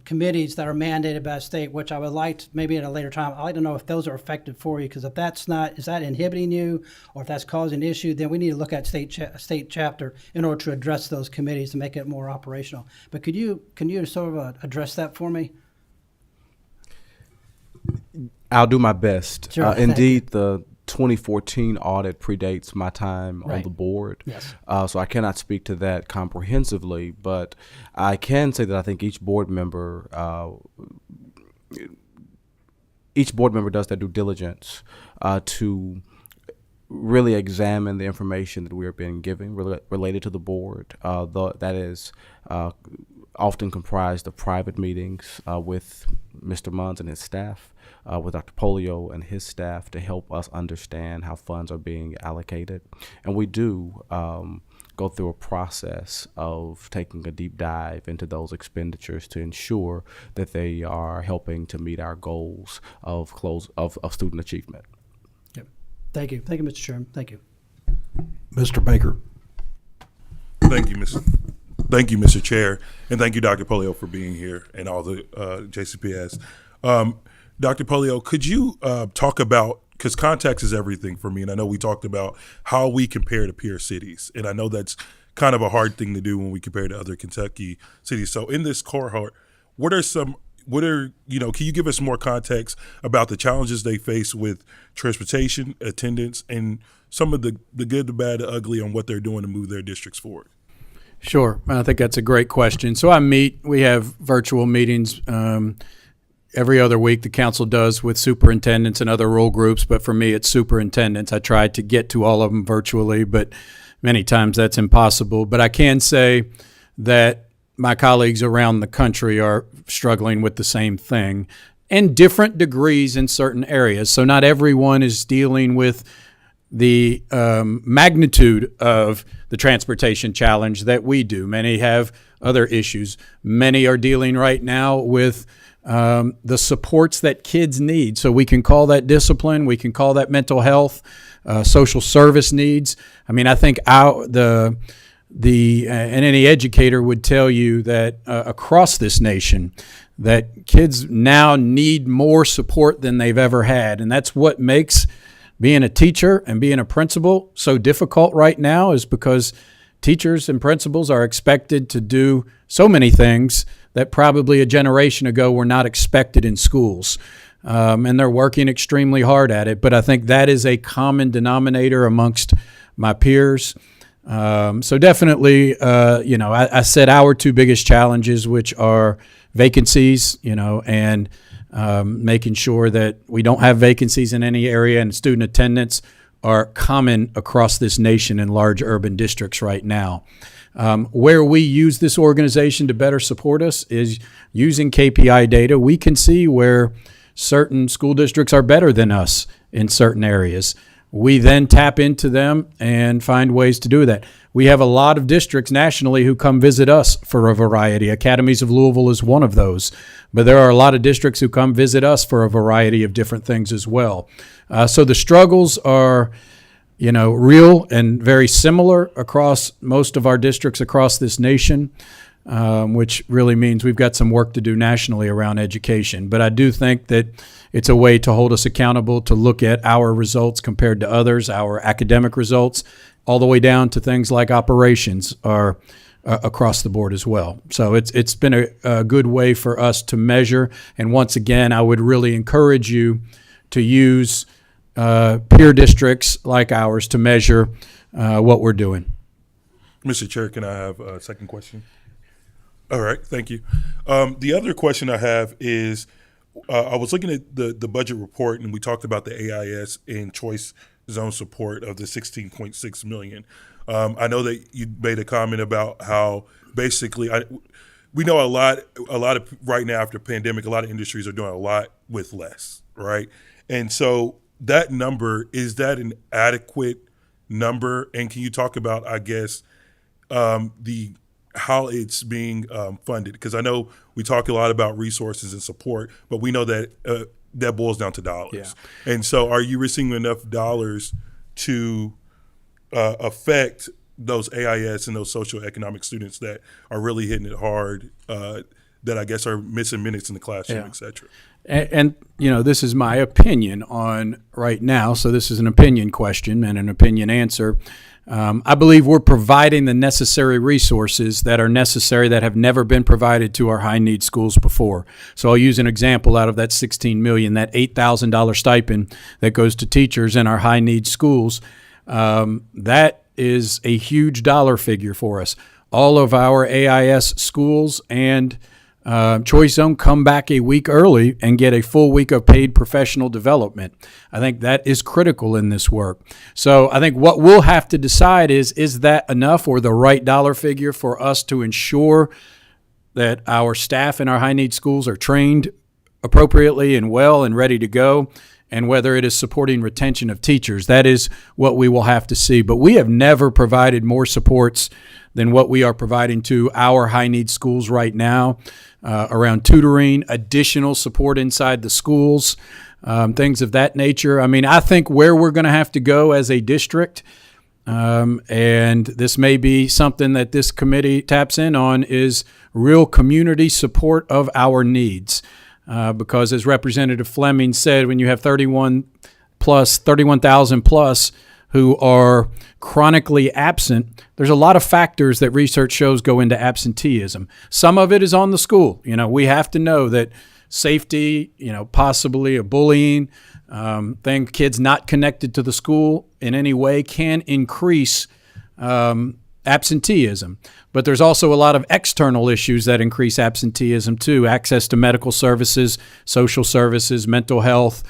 committees that are mandated by the state, which I would like to, maybe at a later time, I'd like to know if those are effective for you, because if that's not, is that inhibiting you, or if that's causing an issue, then we need to look at state chapter in order to address those committees to make it more operational. But can you sort of address that for me? I'll do my best. Sure, indeed, the 2014 audit predates my time on Right. the board. Yes. So I cannot speak to that comprehensively, but I can say that I think each board member does their due diligence to really examine the information that we are being given related to the board. That is often comprised of private meetings with Mr. Munns and his staff, with Dr. Polio and his staff, to help us understand how funds are being allocated. And we do go through a process of taking a deep dive into those expenditures to ensure that they are helping to meet our goals of student achievement. Thank you, Mr. Chairman. Thank you. Mr. Baker. Thank you, Mr. Chair, and thank you, Dr. Polio, for being here and all the JCPS. Dr. Polio, could you talk about, because context is everything for me, and I know we talked about how we compare to peer cities, and I know that's kind of a hard thing to do when we compare to other Kentucky cities. So in this cohort, can you give us more context about the challenges they face with transportation, attendance, and some of the good, the bad, the ugly on what they're doing to move their districts forward? Sure. I think that's a great question. So we have virtual meetings every other week. The council does with superintendents and other role groups, but for me, it's superintendents. I try to get to all of them virtually, but many times that's impossible. But I can say that my colleagues around the country are struggling with the same thing in different degrees in certain areas. So not everyone is dealing with the magnitude of the transportation challenge that we do. Many have other issues. Many are dealing right now with the supports that kids need. So we can call that discipline, we can call that mental health, social service needs. I mean, I think and any educator would tell you that across this nation, that kids now need more support than they've ever had. And that's what makes being a teacher and being a principal so difficult right now, is because teachers and principals are expected to do so many things that probably a generation ago were not expected in schools. And they're working extremely hard at it. But I think that is a common denominator amongst my peers. So definitely, I said our two biggest challenges, which are vacancies, and making sure that we don't have vacancies in any area, and student attendance are common across this nation in large urban districts right now. Where we use this organization to better support us is using KPI data. We can see where certain school districts are better than us in certain areas. We then tap into them and find ways to do that. We have a lot of districts nationally who come visit us for a variety. Academies of Louisville is one of those. But there are a lot of districts who come visit us for a variety of different things as well. So the struggles are, real and very similar across most of our districts across this nation, which really means we've got some work to do nationally around education. But I do think that it's a way to hold us accountable, to look at our results compared to others, our academic results, all the way down to things like operations are across the board as well. So it's been a good way for us to measure. And once again, I would really encourage you to use peer districts like ours to measure what we're doing. Mr. Chair, can I have a second question? All right, thank you. The other question I have is, I was looking at the budget report, and we talked about the AIS and choice zone support of the $16.6 million. I know that you made a comment about how basically we know a lot of right now after pandemic, a lot of industries are doing a lot with less, right? And so that number, is that an adequate number? And can you talk about, I guess, how it's being funded, because I know we talk a lot about resources and support, but we know that that boils down to dollars. Yeah. And so, are you receiving enough dollars to affect those AIS and those social economic students that are really hitting it hard, that I guess are missing minutes in the classroom, et cetera? And, you know, this is my opinion on right now. So this is an opinion question and an opinion answer. I believe we're providing the necessary resources that are necessary that have never been provided to our high need schools before. So I'll use an example out of that $16 million, that $8,000 stipend that goes to teachers in our high need schools. That is a huge dollar figure for us. All of our AIS schools and Choice Zone come back a week early and get a full week of paid professional development. I think that is critical in this work. So I think what we'll have to decide is that enough or the right dollar figure for us to ensure that our staff in our high need schools are trained appropriately and well and ready to go, and whether it is supporting retention of teachers. That is what we will have to see. But we have never provided more supports than what we are providing to our high need schools right now, around tutoring, additional support inside the schools, things of that nature. I mean, I think where we're going to have to go as a district, and this may be something that this committee taps in on, is real community support of our needs. Because as Representative Fleming said, when you have 31,000 plus who are chronically absent, there's a lot of factors that research shows go into absenteeism. Some of it is on the school. You know, we have to know that safety, you know, possibly a bullying thing, kids not connected to the school in any way can increase absenteeism. But there's also a lot of external issues that increase absenteeism too: access to medical services, social services, mental health,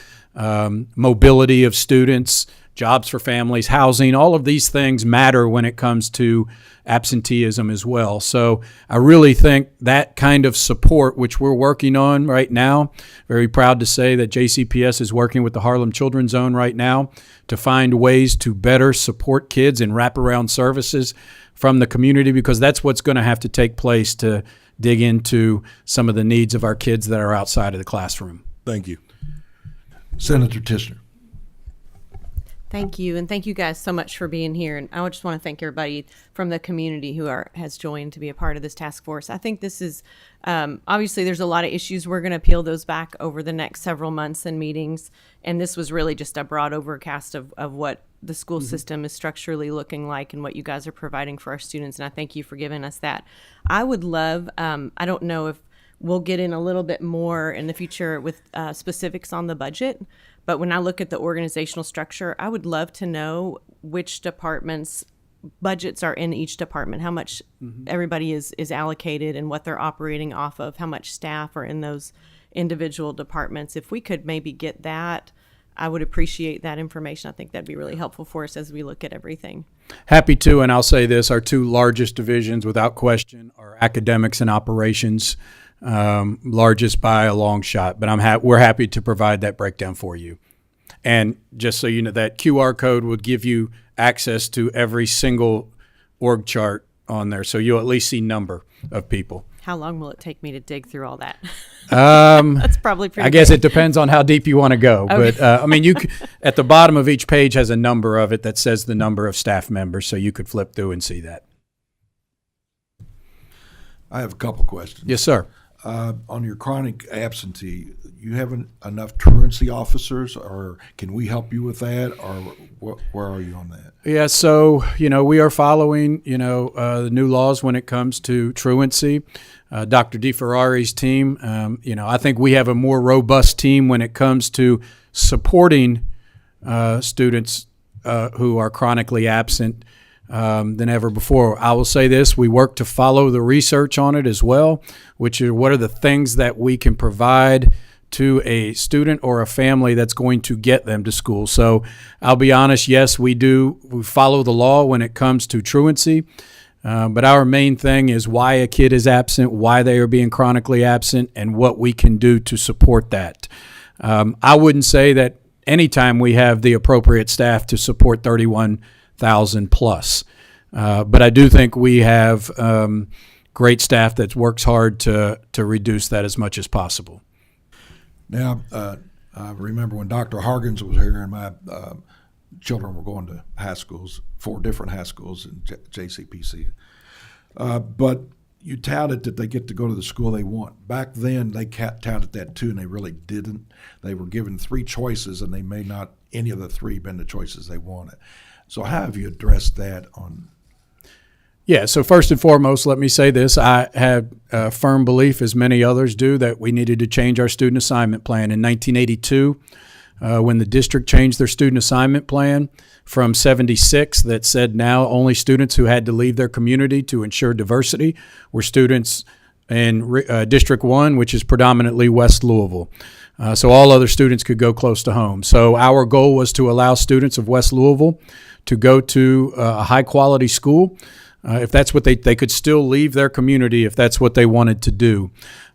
mobility of students, jobs for families, housing. All of these things matter when it comes to absenteeism as well. So I really think that kind of support, which we're working on right now, very proud to say that JCPS is working with the Harlem Children's Zone right now to find ways to better support kids and wraparound services from the community, because that's what's going to have to take place to dig into some of the needs of our kids that are outside of the classroom. Thank you. Senator Tishner. Thank you, and thank you guys so much for being here. And I just want to thank everybody from the community who has joined to be a part of this task force. I think this is obviously there's a lot of issues. We're going to peel those back over the next several months and meetings. And this was really just a broad overcast of what the school system is structurally looking like and what you guys are providing for our students. And I thank you for giving us that. I would love, I don't know if we'll get in a little bit more in the future with specifics on the budget. But when I look at the organizational structure, I would love to know which departments' budgets are in each department, how much everybody is allocated and what they're operating off of, how much staff are in those individual departments. If we could maybe get that, I would appreciate that information. I think that'd be really helpful for us as we look at everything. Happy to, and I'll say this, our two largest divisions without question are academics and operations. Largest by a long shot, but we're happy to provide that breakdown for you. And just so you know, that QR code would give you access to every single org chart on there, so you'll at least see number of people. How long will it take me to dig through all that? That's probably pretty I guess big. it depends on how deep you want to go. Okay. But I mean, at the bottom of each page has a number of it that says the number of staff members, so you could flip through and see that. I have a couple questions. Yes, sir. On your chronic absentee, you have enough truancy officers, or can we help you with that, or where are you on that? Yeah, so, we are following, the new laws when it comes to truancy. Dr. DeFerrari's team, I think we have a more robust team when it comes to supporting students who are chronically absent than ever before. I will say this, we work to follow the research on it as well, which is what are the things that we can provide to a student or a family that's going to get them to school. So I'll be honest, yes, we follow the law when it comes to truancy, but our main thing is why a kid is absent, why they are being chronically absent, and what we can do to support that. I wouldn't say that anytime we have the appropriate staff to support 31,000 plus. But I do think we have great staff that works hard to reduce that as much as possible. Now, I remember when Dr. Hargens was here and my children were going to high schools, 4 different high schools in JCPC. But you touted that they get to go to the school they want. Back then, they touted that too, and they really didn't. They were given 3 choices, and they may not, any of the 3, been the choices they wanted. So how have you addressed that on? Yeah, so first and foremost, let me say this. I have a firm belief, as many others do, that we needed to change our student assignment plan. In 1982, when the district changed their student assignment plan from 76 that said now only students who had to leave their community to ensure diversity were students in District 1, which is predominantly West Louisville. So all other students could go close to home. So our goal was to allow students of West Louisville to go to a high-quality school. If that's what they could still leave their community if that's what they wanted to do.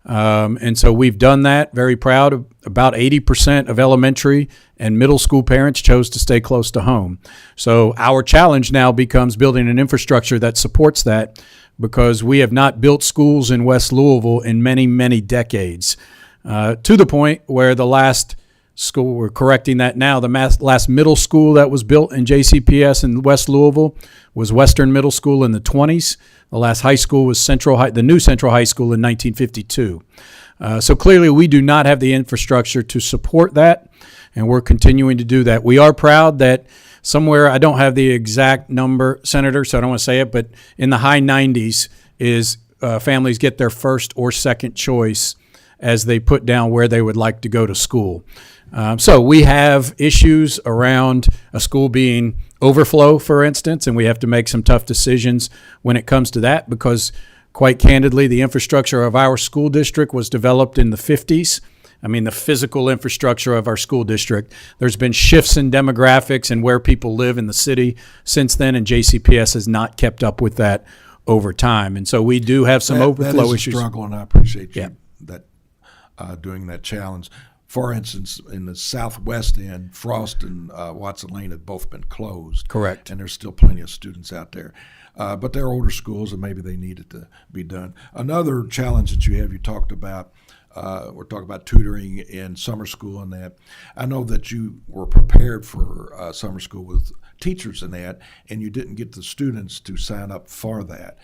And so we've done that. Very proud of about 80% of elementary and middle school parents chose to stay close to home. So our challenge now becomes building an infrastructure that supports that, because we have not built schools in West Louisville in many, many decades, to the point where the last school, we're correcting that now, the last middle school that was built in JCPS in West Louisville was Western Middle School in the 20s. The last high school was the new Central High School in 1952. So clearly we do not have the infrastructure to support that, and we're continuing to do that. We are proud that somewhere, I don't have the exact number, Senator, so I don't want to say it, but in the high 90s is families get their first or second choice as they put down where they would like to go to school. So we have issues around a school being overflow, for instance, and we have to make some tough decisions when it comes to that, because quite candidly, the infrastructure of our school district was developed in the 50s. I mean, the physical infrastructure of our school district. There's been shifts in demographics and where people live in the city since then, and JCPS has not kept up with that over time. And so we do have some overflow that is issues. a struggle, and I appreciate you doing that challenge. For instance, in the southwest end, Frost and Watson Lane have both been closed. Correct. And there's still plenty of students out there. But they're older schools, and maybe they need it to be done. Another challenge that you talked about, we're talking about tutoring in summer school and that. I know that you were prepared for summer school with teachers and that, and you didn't get the students to sign up for that.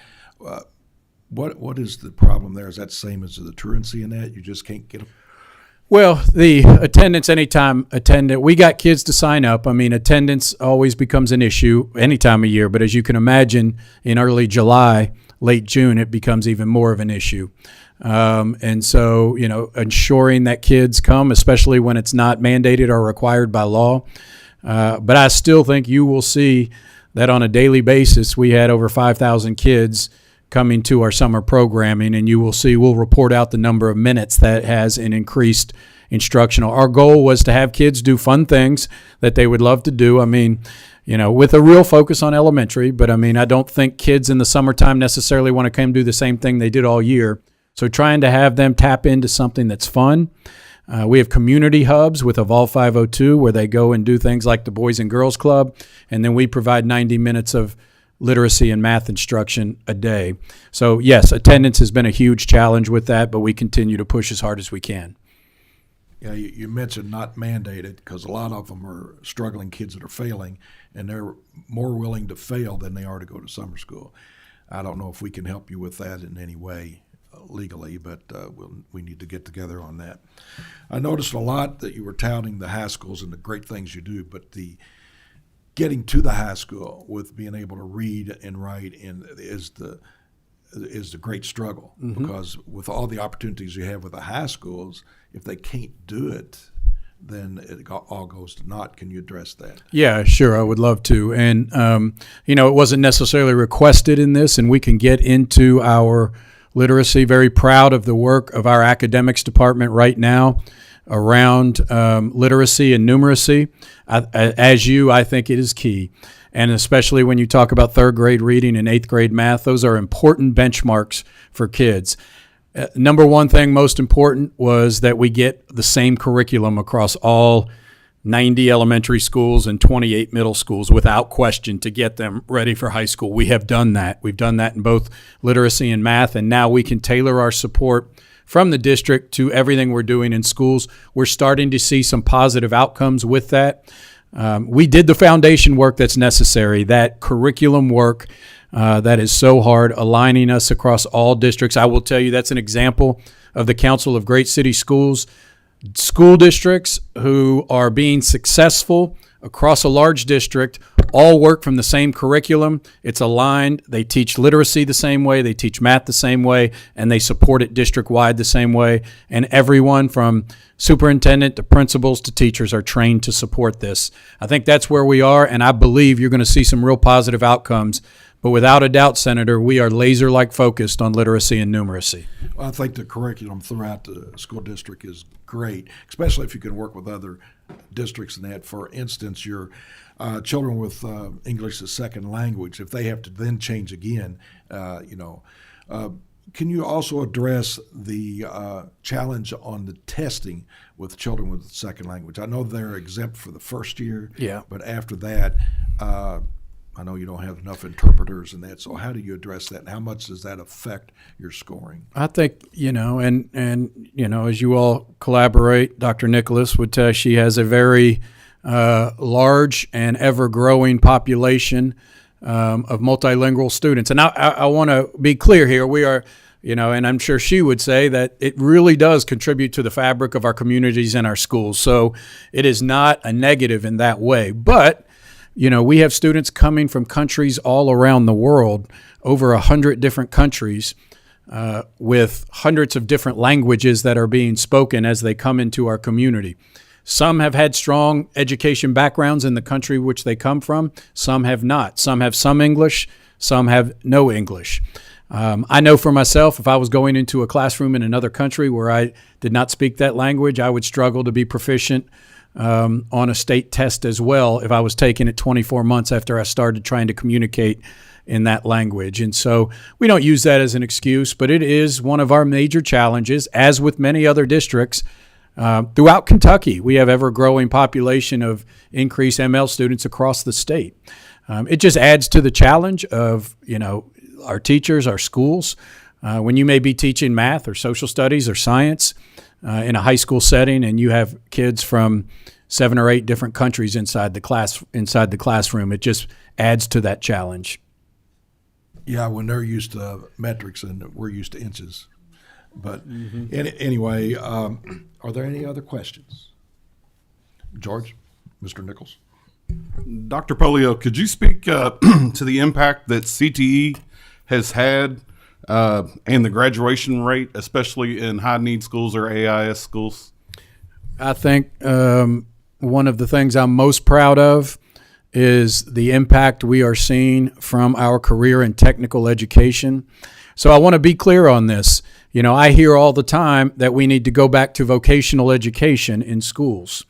What is the problem there? Is that the same as the truancy in that? You just can't get them? Well, the attendance, anytime attendant, we got kids to sign up. I mean, attendance always becomes an issue any time of year, but as you can imagine, in early July, late June, it becomes even more of an issue. And so, ensuring that kids come, especially when it's not mandated or required by law. But I still think you will see that on a daily basis, we had over 5,000 kids coming to our summer programming, and you will see we'll report out the number of minutes that has an increased instructional. Our goal was to have kids do fun things that they would love to do. I mean, with a real focus on elementary, but I mean, I don't think kids in the summertime necessarily want to come do the same thing they did all year. So trying to have them tap into something that's fun. We have community hubs with Evolve 502 where they go and do things like the Boys and Girls Club, and then we provide 90 minutes of literacy and math instruction a day. So yes, attendance has been a huge challenge with that, but we continue to push as hard as we can. Yeah, you mentioned not mandated, because a lot of them are struggling kids that are failing, and they're more willing to fail than they are to go to summer school. I don't know if we can help you with that in any way legally, but we need to get together on that. I noticed a lot that you were touting the high schools and the great things you do, but the getting to the high school with being able to read and write is the great struggle, because with all the opportunities you have with the high schools, if they can't do it, then it all goes to naught. Can you address that? Yeah, sure. I would love to. And, it wasn't necessarily requested in this, and we can get into our literacy. Very proud of the work of our academics department right now around literacy and numeracy. I think it is key. And especially when you talk about third grade reading and eighth grade math, those are important benchmarks for kids. Number one thing, most important, was that we get the same curriculum across all 90 elementary schools and 28 middle schools without question to get them ready for high school. We have done that. We've done that in both literacy and math, and now we can tailor our support from the district to everything we're doing in schools. We're starting to see some positive outcomes with that. We did the foundation work that's necessary, that curriculum work that is so hard, aligning us across all districts. I will tell you that's an example of the Council of Great City Schools. School districts who are being successful across a large district all work from the same curriculum. It's aligned. They teach literacy the same way. They teach math the same way, and they support it district-wide the same way. And everyone from superintendent to principals to teachers are trained to support this. I think that's where we are, and I believe you're going to see some real positive outcomes. But without a doubt, Senator, we are laser-like focused on literacy and numeracy. Well, I think the curriculum throughout the school district is great, especially if you can work with other districts in that. For instance, your children with English as second language, if they have to then change again, can you also address the challenge on the testing with children with second language? I know they're exempt for the first year, but after that, I know you don't have enough interpreters and that, so how do you address that, and how much does that affect your scoring? I think, as you all collaborate, Dr. Nicholas would tell you she has a very large and ever-growing population of multilingual students. And I want to be clear here. We are, and I'm sure she would say that it really does contribute to the fabric of our communities and our schools. So it is not a negative in that way. But we have students coming from countries all around the world, over 100 different countries, with hundreds of different languages that are being spoken as they come into our community. Some have had strong education backgrounds in the country which they come from. Some have not. Some have some English. Some have no English. I know for myself, if I was going into a classroom in another country where I did not speak that language, I would struggle to be proficient on a state test as well if I was taking it 24 months after I started trying to communicate in that language. And so we don't use that as an excuse, but it is one of our major challenges, as with many other districts. Throughout Kentucky, we have ever-growing population of increased ML students across the state. It just adds to the challenge of, our teachers, our schools. When you may be teaching math or social studies or science in a high school setting, and you have kids from 7 or 8 different countries inside the classroom, it just adds to that challenge. Yeah, when they're used to metrics and we're used to inches. But anyway, are there any other questions? George, Mr. Nichols. Dr. Polio, could you speak to the impact that CTE has had and the graduation rate, especially in high-need schools or AIS schools? I think one of the things I'm most proud of is the impact we are seeing from our career and technical education. So I want to be clear on this. I hear all the time that we need to go back to vocational education in schools.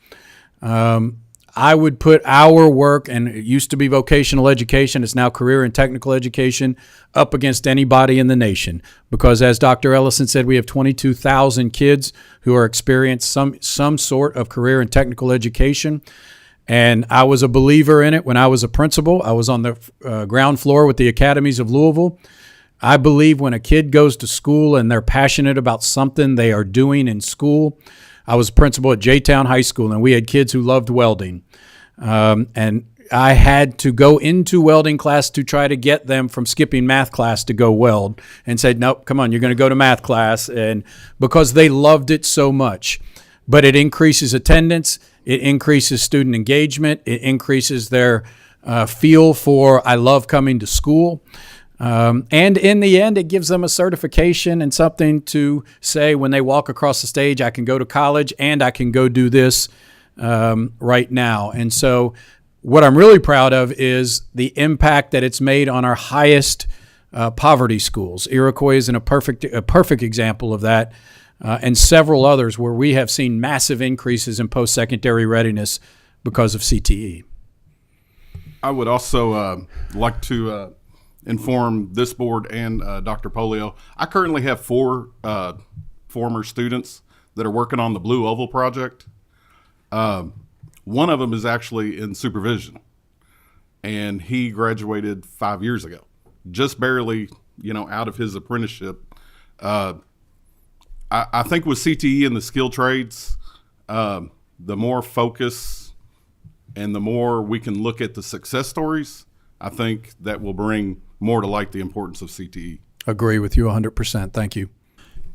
I would put our work, and it used to be vocational education, it's now career and technical education, up against anybody in the nation. Because as Dr. Ellison said, we have 22,000 kids who are experiencing some sort of career and technical education. And I was a believer in it when I was a principal. I was on the ground floor with the academies of Louisville. I believe when a kid goes to school and they're passionate about something they are doing in school. I was principal at J-Town High School, and we had kids who loved welding. And I had to go into welding class to try to get them from skipping math class to go weld, and said, nope, come on, you're going to go to math class. And because they loved it so much. But it increases attendance, it increases student engagement, it increases their feel for, I love coming to school. And in the end, it gives them a certification and something to say when they walk across the stage, I can go to college and I can go do this right now. And so what I'm really proud of is the impact that it's made on our highest poverty schools. Iroquois is a perfect example of that, and several others where we have seen massive increases in post-secondary readiness because of CTE. I would also like to inform this board and Dr. Polio. I currently have 4 former students that are working on the Blue Oval project. One of them is actually in supervision, and he graduated 5 years ago, just barely, out of his apprenticeship. I think with CTE and the skill trades, the more focus and the more we can look at the success stories, I think that will bring more to light the importance of CTE. Agree with you 100%. Thank you.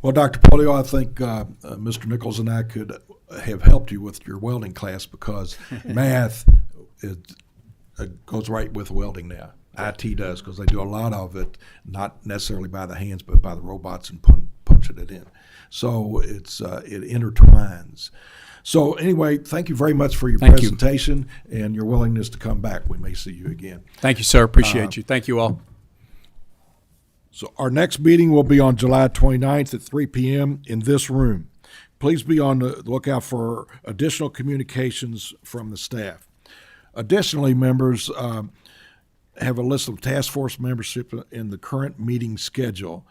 Well, Dr. Polio, I think Mr. Nichols and I could have helped you with your welding class because math goes right with welding now. IT does because they do a lot of it, not necessarily by the hands, but by the robots and punching it in. So it intertwines. So anyway, thank you very much for your presentation and your willingness to come back. We may see you again. Thank you, sir. Appreciate you. Thank you all. So our next meeting will be on July 29th at 3 p.m. in this room. Please be on the lookout for additional communications from the staff. Additionally, members have a list of task force membership in the current meeting schedule.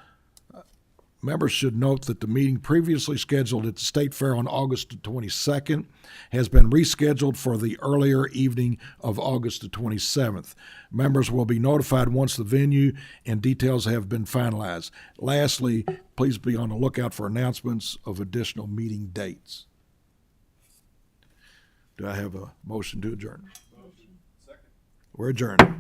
Members should note that the meeting previously scheduled at the State Fair on August 22nd has been rescheduled for the earlier evening of August 27th. Members will be notified once the venue and details have been finalized. Lastly, please be on the lookout for announcements of additional meeting dates. Do I have a motion to adjourn? Motion. Second. We're adjourned.